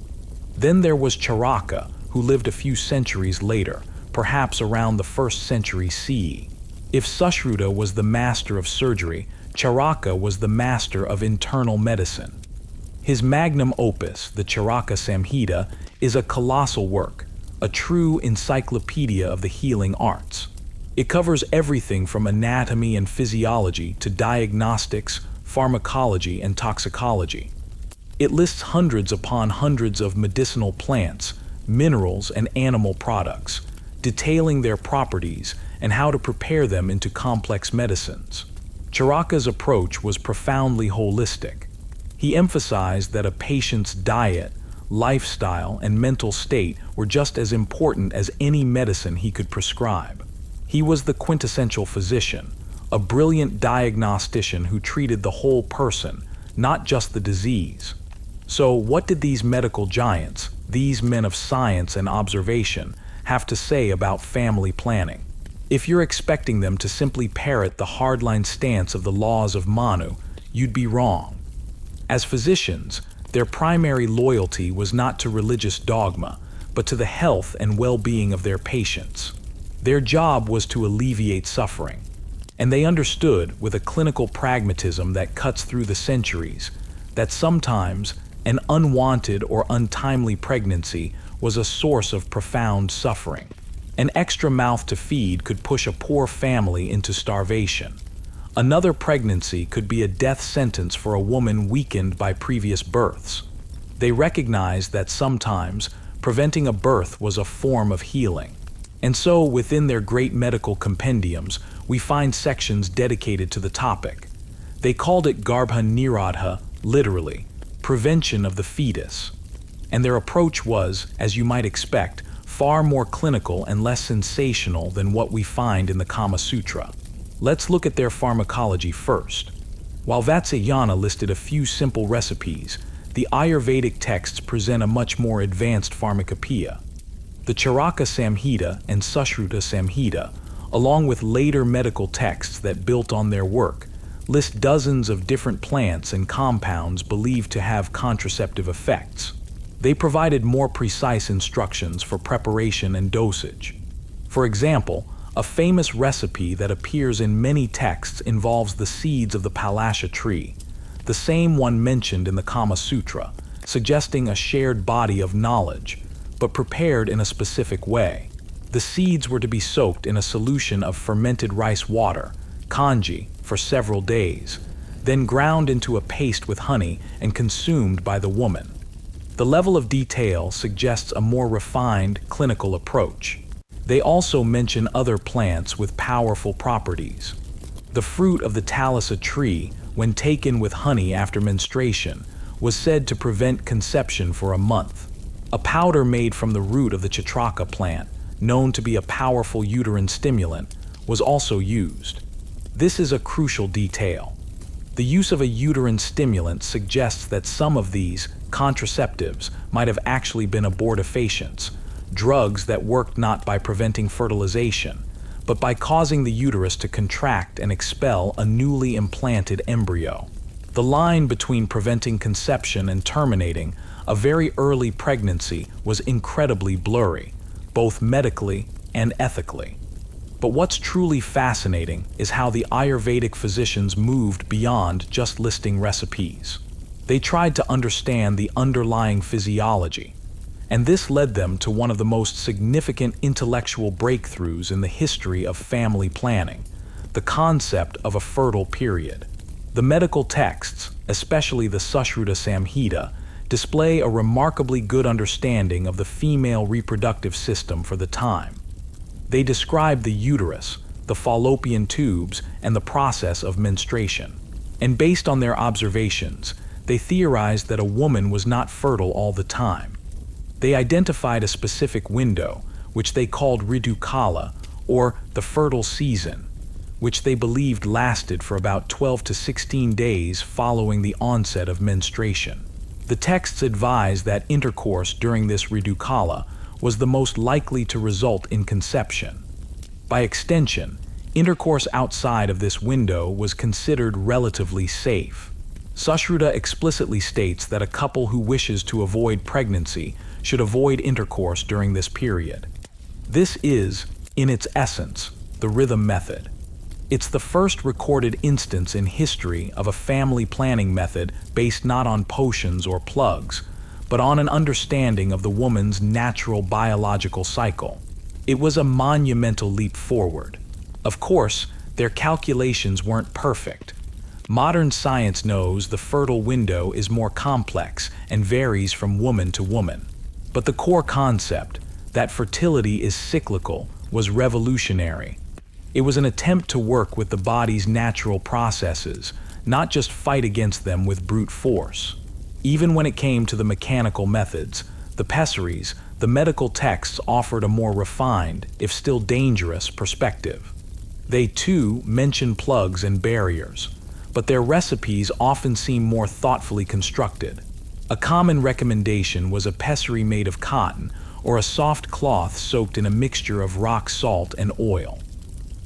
Then there was Charaka, who lived a few centuries later, perhaps around the 1st century CE. If Sushruta was the master of surgery, Charaka was the master of internal medicine. His magnum opus, the Charaka Samhita, is a colossal work, a true encyclopedia of the healing arts. It covers everything from anatomy and physiology to diagnostics, pharmacology, and toxicology. It lists hundreds upon hundreds of medicinal plants, minerals, and animal products, detailing their properties and how to prepare them into complex medicines. Charaka's approach was profoundly holistic. He emphasized that a patient's diet, lifestyle, and mental state were just as important as any medicine he could prescribe. He was the quintessential physician, a brilliant diagnostician who treated the whole person, not just the disease. So, what did these medical giants, these men of science and observation, have to say about family planning? If you're expecting them to simply parrot the hardline stance of the Laws of Manu, you'd be wrong. As physicians, their primary loyalty was not to religious dogma, but to the health and well-being of their patients. Their job was to alleviate suffering, and they understood, with a clinical pragmatism that cuts through the centuries, that sometimes an unwanted or untimely pregnancy was a source of profound suffering. An extra mouth to feed could push a poor family into starvation. Another pregnancy could be a death sentence for a woman weakened by previous births. They recognized that sometimes preventing a birth was a form of healing. And so, within their great medical compendiums, we find sections dedicated to the topic. They called it Garbha Nirodha, literally, prevention of the fetus. And their approach was, as you might expect, far more clinical and less sensational than what we find in the Kama Sutra. Let's look at their pharmacology first. While Vatsyayana listed a few simple recipes, the Ayurvedic texts present a much more advanced pharmacopoeia. The Charaka Samhita and Sushruta Samhita, along with later medical texts that built on their work, list dozens of different plants and compounds believed to have contraceptive effects. They provided more precise instructions for preparation and dosage. For example, a famous recipe that appears in many texts involves the seeds of the Palasha tree, the same one mentioned in the Kama Sutra, suggesting a shared body of knowledge, but prepared in a specific way. The seeds were to be soaked in a solution of fermented rice water, kanji, for several days, then ground into a paste with honey and consumed by the woman. The level of detail suggests a more refined clinical approach. They also mention other plants with powerful properties. The fruit of the Thalassa tree, when taken with honey after menstruation, was said to prevent conception for a month. A powder made from the root of the Charaka plant, known to be a powerful uterine stimulant, was also used. This is a crucial detail. The use of a uterine stimulant suggests that some of these contraceptives might have actually been abortifacients, drugs that worked not by preventing fertilization, but by causing the uterus to contract and expel a newly implanted embryo. The line between preventing conception and terminating a very early pregnancy was incredibly blurry, both medically and ethically. But what's truly fascinating is how the Ayurvedic physicians moved beyond just listing recipes. They tried to understand the underlying physiology, and this led them to one of the most significant intellectual breakthroughs in the history of family planning, the concept of a fertile period. The medical texts, especially the Sushruta Samhita, display a remarkably good understanding of the female reproductive system for the time. They describe the uterus, the fallopian tubes, and the process of menstruation. And based on their observations, they theorized that a woman was not fertile all the time. They identified a specific window, which they called Ridukala, or the fertile season, which they believed lasted for about 12 to 16 days following the onset of menstruation. The texts advise that intercourse during this Ridukala was the most likely to result in conception. By extension, intercourse outside of this window was considered relatively safe. Sushruta explicitly states that a couple who wishes to avoid pregnancy should avoid intercourse during this period. This is, in its essence, the rhythm method. It's the first recorded instance in history of a family planning method based not on potions or plugs, but on an understanding of the woman's natural biological cycle. It was a monumental leap forward. Of course, their calculations weren't perfect. Modern science knows the fertile window is more complex and varies from woman to woman. But the core concept, that fertility is cyclical, was revolutionary. It was an attempt to work with the body's natural processes, not just fight against them with brute force. Even when it came to the mechanical methods, the pessaries, the medical texts offered a more refined, if still dangerous, perspective. They too mention plugs and barriers, but their recipes often seem more thoughtfully constructed. A common recommendation was a pessary made of cotton or a soft cloth soaked in a mixture of rock salt and oil.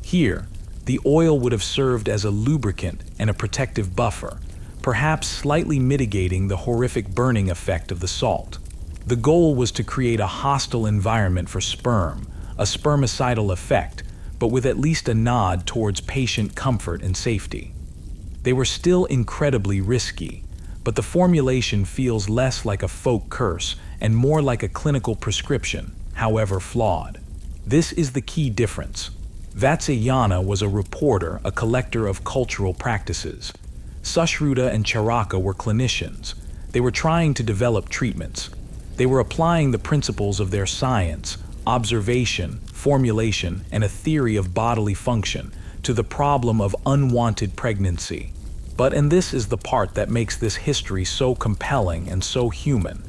Here, the oil would have served as a lubricant and a protective buffer, perhaps slightly mitigating the horrific burning effect of the salt. The goal was to create a hostile environment for sperm, a spermicidal effect, but with at least a nod towards patient comfort and safety. They were still incredibly risky, but the formulation feels less like a folk curse and more like a clinical prescription, however flawed. This is the key difference. Vatsyayana was a reporter, a collector of cultural practices. Sushruta and Charaka were clinicians. They were trying to develop treatments. They were applying the principles of their science, observation, formulation, and a theory of bodily function to the problem of unwanted pregnancy. And this is the part that makes this history so compelling and so human.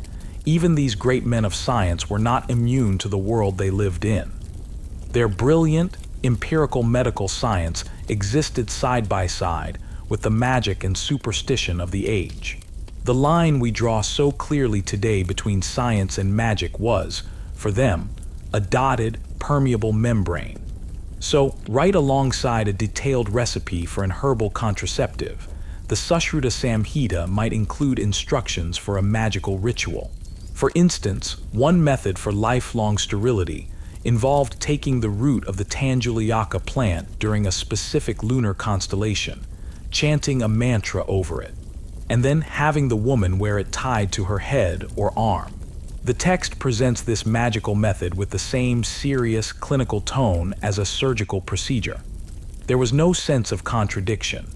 Even these great men of science were not immune to the world they lived in. Their brilliant, empirical medical science existed side by side with the magic and superstition of the age. The line we draw so clearly today between science and magic was, for them, a dotted, permeable membrane. So, right alongside a detailed recipe for an herbal contraceptive, the Sushruta Samhita might include instructions for a magical ritual. For instance, one method for lifelong sterility involved taking the root of the Tanjulayaka plant during a specific lunar constellation, chanting a mantra over it, and then having the woman wear it tied to her head or arm. The text presents this magical method with the same serious clinical tone as a surgical procedure. There was no sense of contradiction.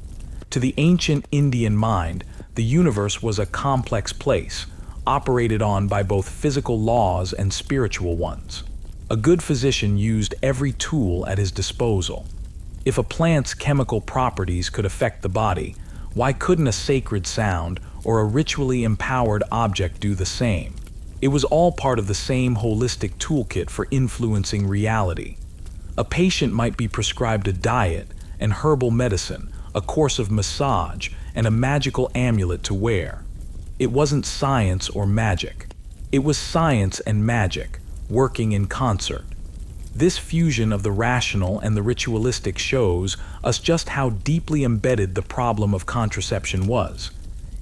To the ancient Indian mind, the universe was a complex place, operated on by both physical laws and spiritual ones. A good physician used every tool at his disposal. If a plant's chemical properties could affect the body, why couldn't a sacred sound or a ritually empowered object do the same? It was all part of the same holistic toolkit for influencing reality. A patient might be prescribed a diet, an herbal medicine, a course of massage, and a magical amulet to wear. It wasn't science or magic. It was science and magic, working in concert. This fusion of the rational and the ritualistic shows us just how deeply embedded the problem of contraception was.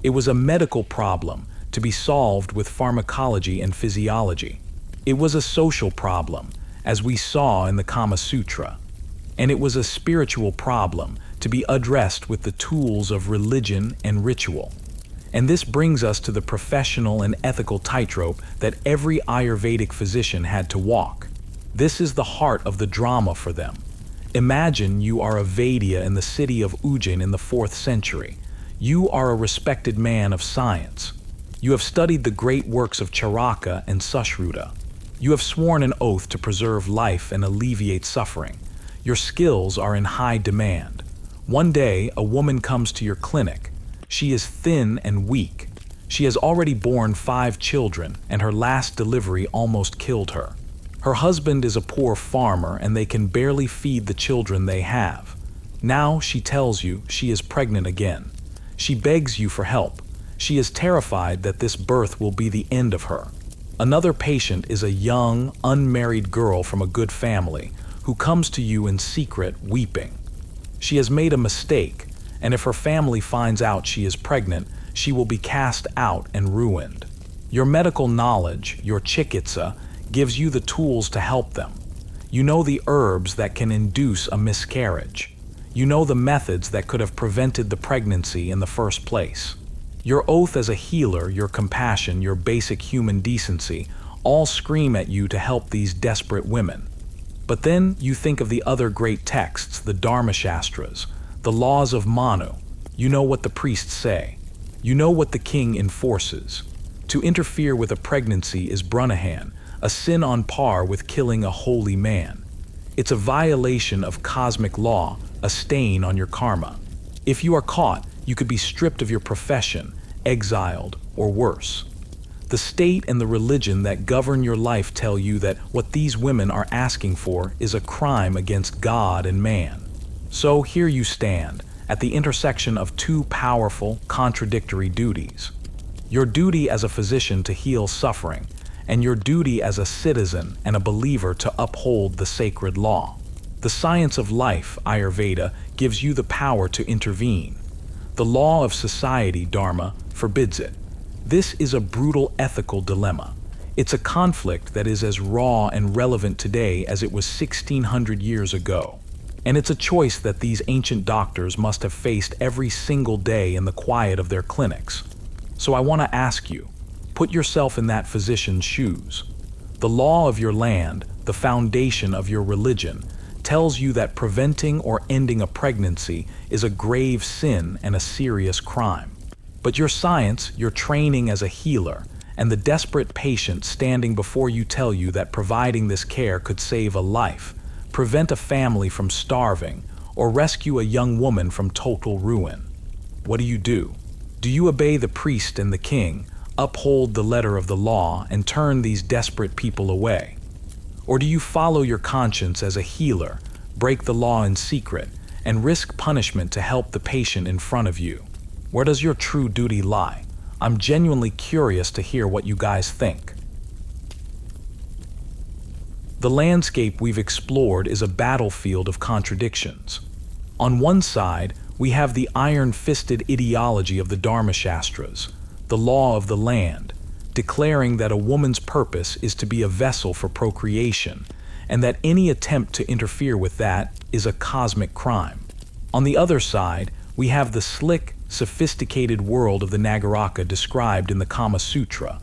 It was a medical problem to be solved with pharmacology and physiology. It was a social problem, as we saw in the Kama Sutra. And it was a spiritual problem to be addressed with the tools of religion and ritual. And this brings us to the professional and ethical tightrope that every Ayurvedic physician had to walk. This is the heart of the drama for them. Imagine you are a Vaidya in the city of Ujjain in the 4th century. You are a respected man of science. You have studied the great works of Charaka and Sushruta. You have sworn an oath to preserve life and alleviate suffering. Your skills are in high demand. One day, a woman comes to your clinic. She is thin and weak. She has already borne 5 children, and her last delivery almost killed her. Her husband is a poor farmer, and they can barely feed the children they have. Now she tells you she is pregnant again. She begs you for help. She is terrified that this birth will be the end of her. Another patient is a young, unmarried girl from a good family who comes to you in secret, weeping. She has made a mistake, and if her family finds out she is pregnant, she will be cast out and ruined. Your medical knowledge, your chikitsa, gives you the tools to help them. You know the herbs that can induce a miscarriage. You know the methods that could have prevented the pregnancy in the first place. Your oath as a healer, your compassion, your basic human decency, all scream at you to help these desperate women. But then you think of the other great texts, the Dharma Shastras, the Laws of Manu. You know what the priests say. You know what the king enforces. To interfere with a pregnancy is brunahan, a sin on par with killing a holy man. It's a violation of cosmic law, a stain on your karma. If you are caught, you could be stripped of your profession, exiled, or worse. The state and the religion that govern your life tell you that what these women are asking for is a crime against God and man. So here you stand, at the intersection of 2 powerful, contradictory duties. Your duty as a physician to heal suffering, and your duty as a citizen and a believer to uphold the sacred law. The science of life, Ayurveda, gives you the power to intervene. The law of society, Dharma, forbids it. This is a brutal ethical dilemma. It's a conflict that is as raw and relevant today as it was 1600 years ago. And it's a choice that these ancient doctors must have faced every single day in the quiet of their clinics. So I want to ask you, put yourself in that physician's shoes. The law of your land, the foundation of your religion, tells you that preventing or ending a pregnancy is a grave sin and a serious crime. But your science, your training as a healer, and the desperate patient standing before you tell you that providing this care could save a life, prevent a family from starving, or rescue a young woman from total ruin. What do? Do you obey the priest and the king, uphold the letter of the law, and turn these desperate people away? Or do you follow your conscience as a healer, break the law in secret, and risk punishment to help the patient in front of you? Where does your true duty lie? I'm genuinely curious to hear what you guys think. The landscape we've explored is a battlefield of contradictions. On one side, we have the iron-fisted ideology of the Dharma Shastras, the law of the land, declaring that a woman's purpose is to be a vessel for procreation, and that any attempt to interfere with that is a cosmic crime. On the other side, we have the slick, sophisticated world of the Nagaraka described in the Kama Sutra,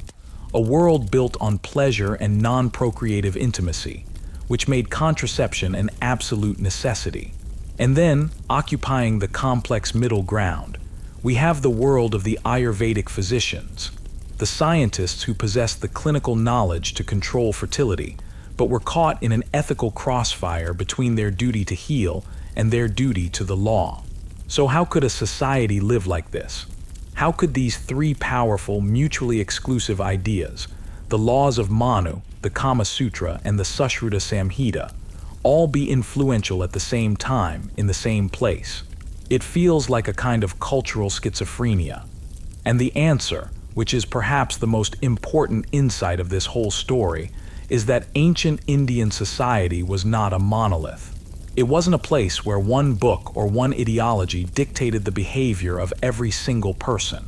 a world built on pleasure and non-procreative intimacy, which made contraception an absolute necessity. And then, occupying the complex middle ground, we have the world of the Ayurvedic physicians, the scientists who possess the clinical knowledge to control fertility, but were caught in an ethical crossfire between their duty to heal and their duty to the law. So how could a society live like this? How could these three powerful, mutually exclusive ideas, the Laws of Manu, the Kama Sutra, and the Sushruta Samhita, all be influential at the same time in the same place? It feels like a kind of cultural schizophrenia. And the answer, which is perhaps the most important insight of this whole story, is that ancient Indian society was not a monolith. It wasn't a place where one book or one ideology dictated the behavior of every single person.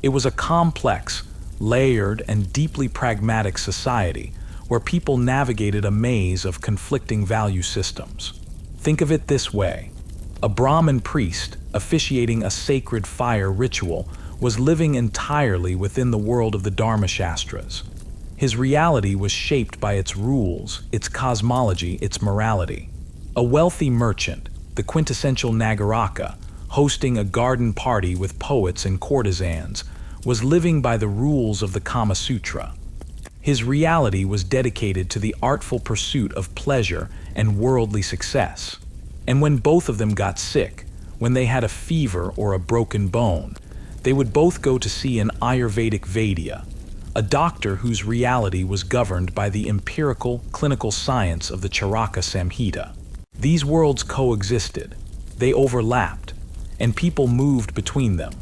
It was a complex, layered, and deeply pragmatic society where people navigated a maze of conflicting value systems. Think of it this way. A Brahmin priest, officiating a sacred fire ritual, was living entirely within the world of the Dharma Shastras. His reality was shaped by its rules, its cosmology, its morality. A wealthy merchant, the quintessential Nagaraka, hosting a garden party with poets and courtesans, was living by the rules of the Kama Sutra. His reality was dedicated to the artful pursuit of pleasure and worldly success. And when both of them got sick, when they had a fever or a broken bone, they would both go to see an Ayurvedic Vaidya, a doctor whose reality was governed by the empirical, clinical science of the Charaka Samhita. These worlds coexisted, they overlapped, and people moved between them.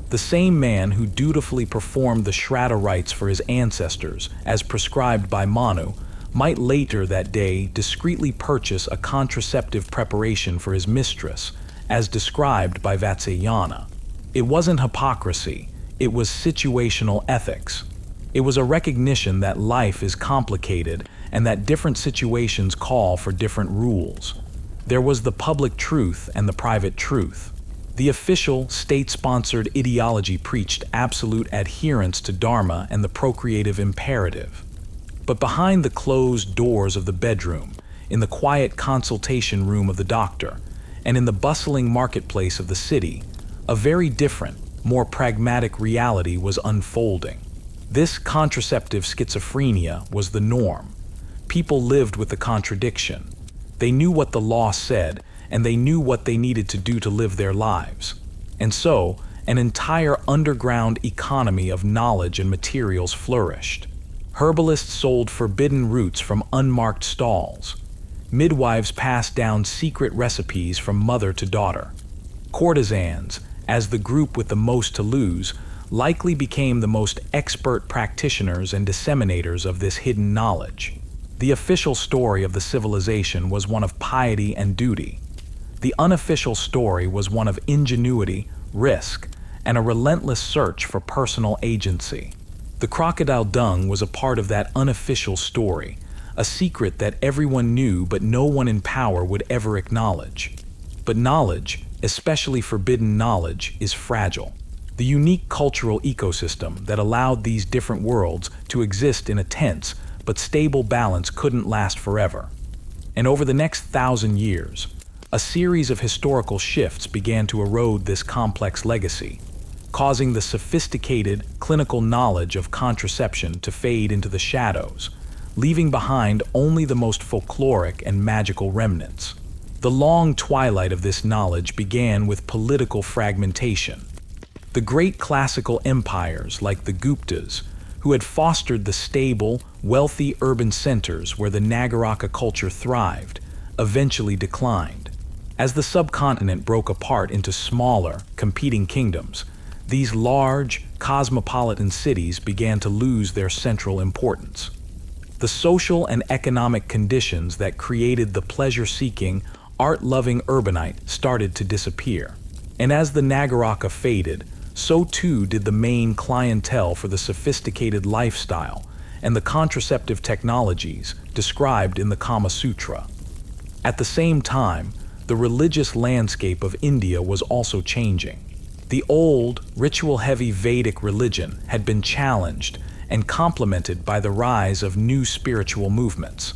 The same man who dutifully performed the Shraddha rites for his ancestors, as prescribed by Manu, might later that day discreetly purchase a contraceptive preparation for his mistress, as described by Vatsyayana. It wasn't hypocrisy, it was situational ethics. It was a recognition that life is complicated and that different situations call for different rules. There was the public truth and the private truth. The official, state-sponsored ideology preached absolute adherence to Dharma and the procreative imperative. But behind the closed doors of the bedroom, in the quiet consultation room of the doctor, and in the bustling marketplace of the city, a very different, more pragmatic reality was unfolding. This contraceptive schizophrenia was the norm. People lived with the contradiction. They knew what the law said, and they knew what they needed to do to live their lives. And so, an entire underground economy of knowledge and materials flourished. Herbalists sold forbidden roots from unmarked stalls. Midwives passed down secret recipes from mother to daughter. Courtesans, as the group with the most to lose, likely became the most expert practitioners and disseminators of this hidden knowledge. The official story of the civilization was one of piety and duty. The unofficial story was one of ingenuity, risk, and a relentless search for personal agency. The crocodile dung was a part of that unofficial story, a secret that everyone knew but no one in power would ever acknowledge. But knowledge, especially forbidden knowledge, is fragile. The unique cultural ecosystem that allowed these different worlds to exist in a tense but stable balance couldn't last forever. And over the next 1,000 years, a series of historical shifts began to erode this complex legacy, causing the sophisticated clinical knowledge of contraception to fade into the shadows, leaving behind only the most folkloric and magical remnants. The long twilight of this knowledge began with political fragmentation. The great classical empires like the Guptas, who had fostered the stable, wealthy urban centers where the Nagaraka culture thrived, eventually declined. As the subcontinent broke apart into smaller, competing kingdoms, these large, cosmopolitan cities began to lose their central importance. The social and economic conditions that created the pleasure-seeking, art-loving urbanite started to disappear. And as the Nagaraka faded, so too did the main clientele for the sophisticated lifestyle and the contraceptive technologies described in the Kama Sutra. At the same time, the religious landscape of India was also changing. The old, ritual-heavy Vedic religion had been challenged and complemented by the rise of new spiritual movements.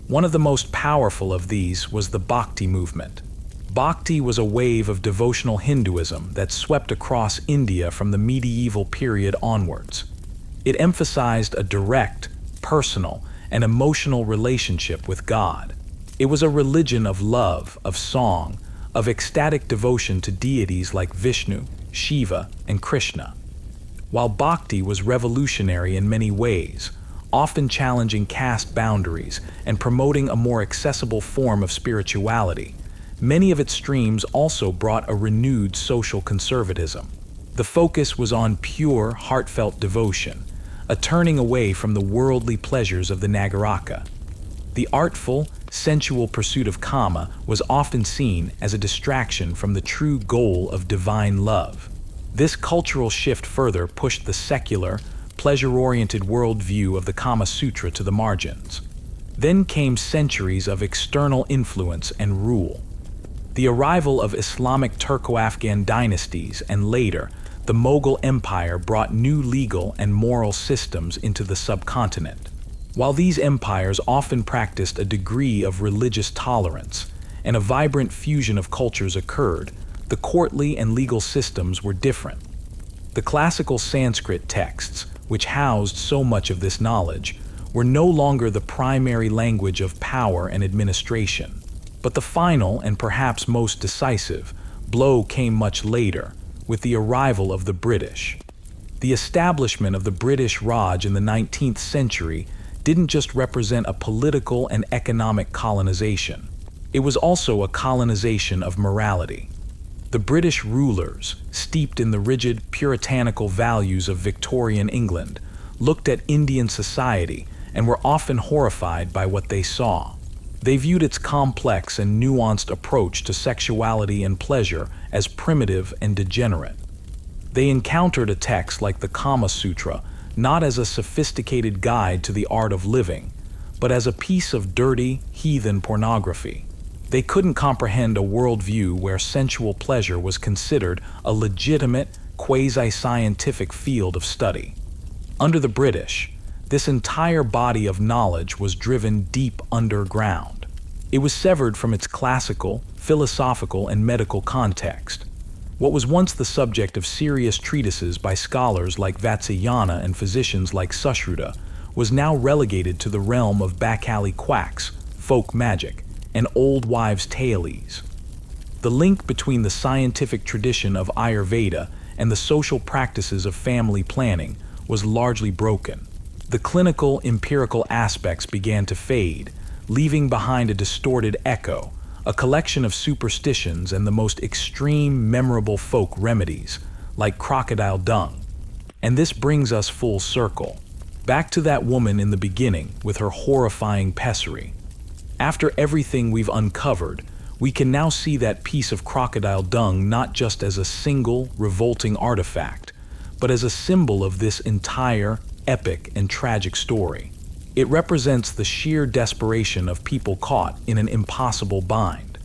One of the most powerful of these was the Bhakti movement. Bhakti was a wave of devotional Hinduism that swept across India from the medieval period onwards. It emphasized a direct, personal, an emotional relationship with God. It was a religion of love, of song, of ecstatic devotion to deities like Vishnu, Shiva, and Krishna. While bhakti was revolutionary in many ways, often challenging caste boundaries and promoting a more accessible form of spirituality, many of its streams also brought a renewed social conservatism. The focus was on pure, heartfelt devotion, a turning away from the worldly pleasures of the Nagaraka. The artful, sensual pursuit of Kama was often seen as a distraction from the true goal of divine love. This cultural shift further pushed the secular, pleasure-oriented worldview of the Kama Sutra to the margins. Then came centuries of external influence and rule. The arrival of Islamic Turco-Afghan dynasties and later, the Mughal Empire brought new legal and moral systems into the subcontinent. While these empires often practiced a degree of religious tolerance and a vibrant fusion of cultures occurred, the courtly and legal systems were different. The classical Sanskrit texts, which housed so much of this knowledge, were no longer the primary language of power and administration. But the final and perhaps most decisive blow came much later, with the arrival of the British. The establishment of the British Raj in the 19th century didn't just represent a political and economic colonization. It was also a colonization of morality. The British rulers, steeped in the rigid, puritanical values of Victorian England, looked at Indian society and were often horrified by what they saw. They viewed its complex and nuanced approach to sexuality and pleasure as primitive and degenerate. They encountered a text like the Kama Sutra not as a sophisticated guide to the art of living, but as a piece of dirty, heathen pornography. They couldn't comprehend a worldview where sensual pleasure was considered a legitimate, quasi-scientific field of study. Under the British, this entire body of knowledge was driven deep underground. It was severed from its classical, philosophical, and medical context. What was once the subject of serious treatises by scholars like Vatsyayana and physicians like Sushruta was now relegated to the realm of back-alley quacks, folk magic, and old wives' tales. The link between the scientific tradition of Ayurveda and the social practices of family planning was largely broken. The clinical, empirical aspects began to fade, leaving behind a distorted echo, a collection of superstitions and the most extreme, memorable folk remedies, like crocodile dung. And this brings us full circle, back to that woman in the beginning with her horrifying pessary. After everything we've uncovered, we can now see that piece of crocodile dung not just as a single, revolting artifact, but as a symbol of this entire, epic and tragic story. It represents the sheer desperation of people caught in an impossible bind.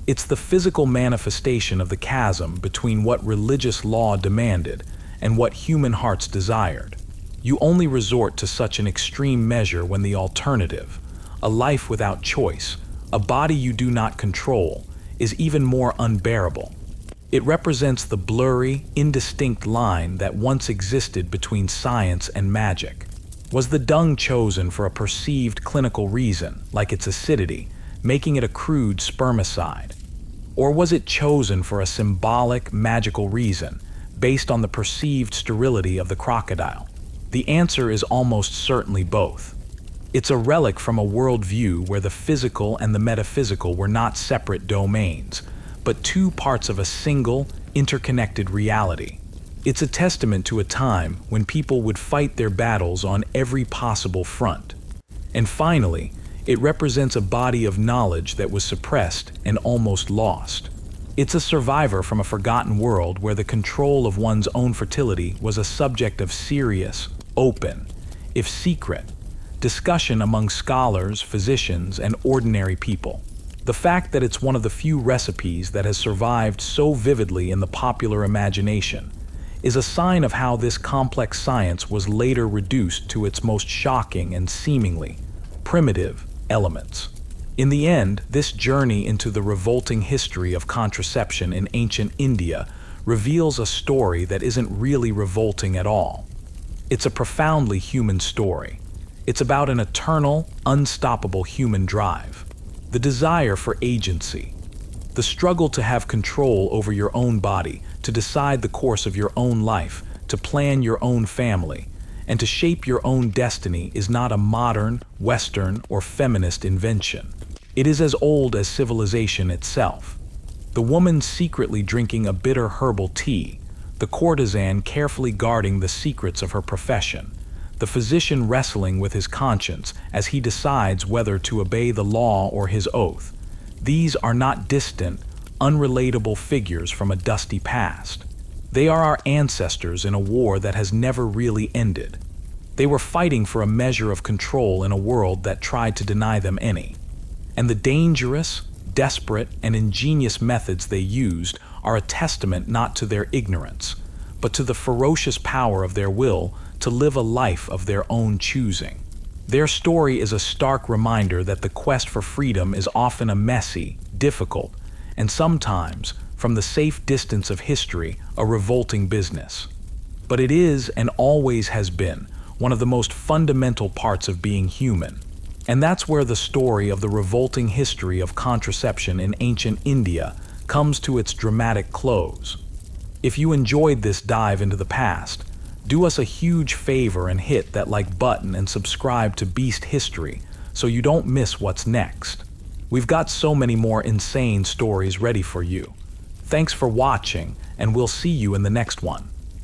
It's the physical manifestation of the chasm between what religious law demanded and what human hearts desired. You only resort to such an extreme measure when the alternative, a life without choice, a body you do not control, is even more unbearable. It represents the blurry, indistinct line that once existed between science and magic. Was the dung chosen for a perceived clinical reason, like its acidity, making it a crude spermicide? Or was it chosen for a symbolic, magical reason, based on the perceived sterility of the crocodile? The answer is almost certainly both. It's a relic from a worldview where the physical and the metaphysical were not separate domains, but two parts of a single, interconnected reality. It's a testament to a time when people would fight their battles on every possible front. And finally, it represents a body of knowledge that was suppressed and almost lost. It's a survivor from a forgotten world where the control of one's own fertility was a subject of serious, open, if secret, discussion among scholars, physicians, and ordinary people. The fact that it's one of the few recipes that has survived so vividly in the popular imagination is a sign of how this complex science was later reduced to its most shocking and seemingly primitive elements. In the end, this journey into the revolting history of contraception in ancient India reveals a story that isn't really revolting at all. It's a profoundly human story. It's about an eternal, unstoppable human drive. The desire for agency. The struggle to have control over your own body, to decide the course of your own life, to plan your own family, and to shape your own destiny is not a modern, Western, or feminist invention. It is as old as civilization itself. The woman secretly drinking a bitter herbal tea, the courtesan carefully guarding the secrets of her profession, the physician wrestling with his conscience as he decides whether to obey the law or his oath. These are not distant, unrelatable figures from a dusty past. They are our ancestors in a war that has never really ended. They were fighting for a measure of control in a world that tried to deny them any. And the dangerous, desperate, and ingenious methods they used are a testament not to their ignorance, but to the ferocious power of their will to live a life of their own choosing. Their story is a stark reminder that the quest for freedom is often a messy, difficult, and sometimes, from the safe distance of history, a revolting business. But it is, and always has been, one of the most fundamental parts of being human. And that's where the story of the revolting history of contraception in ancient India comes to its dramatic close. If you enjoyed this dive into the past, do us a huge favor and hit that like button and subscribe to Beast History so you don't miss what's next. We've got so many more insane stories ready for you. Thanks for watching, and we'll see you in the next one.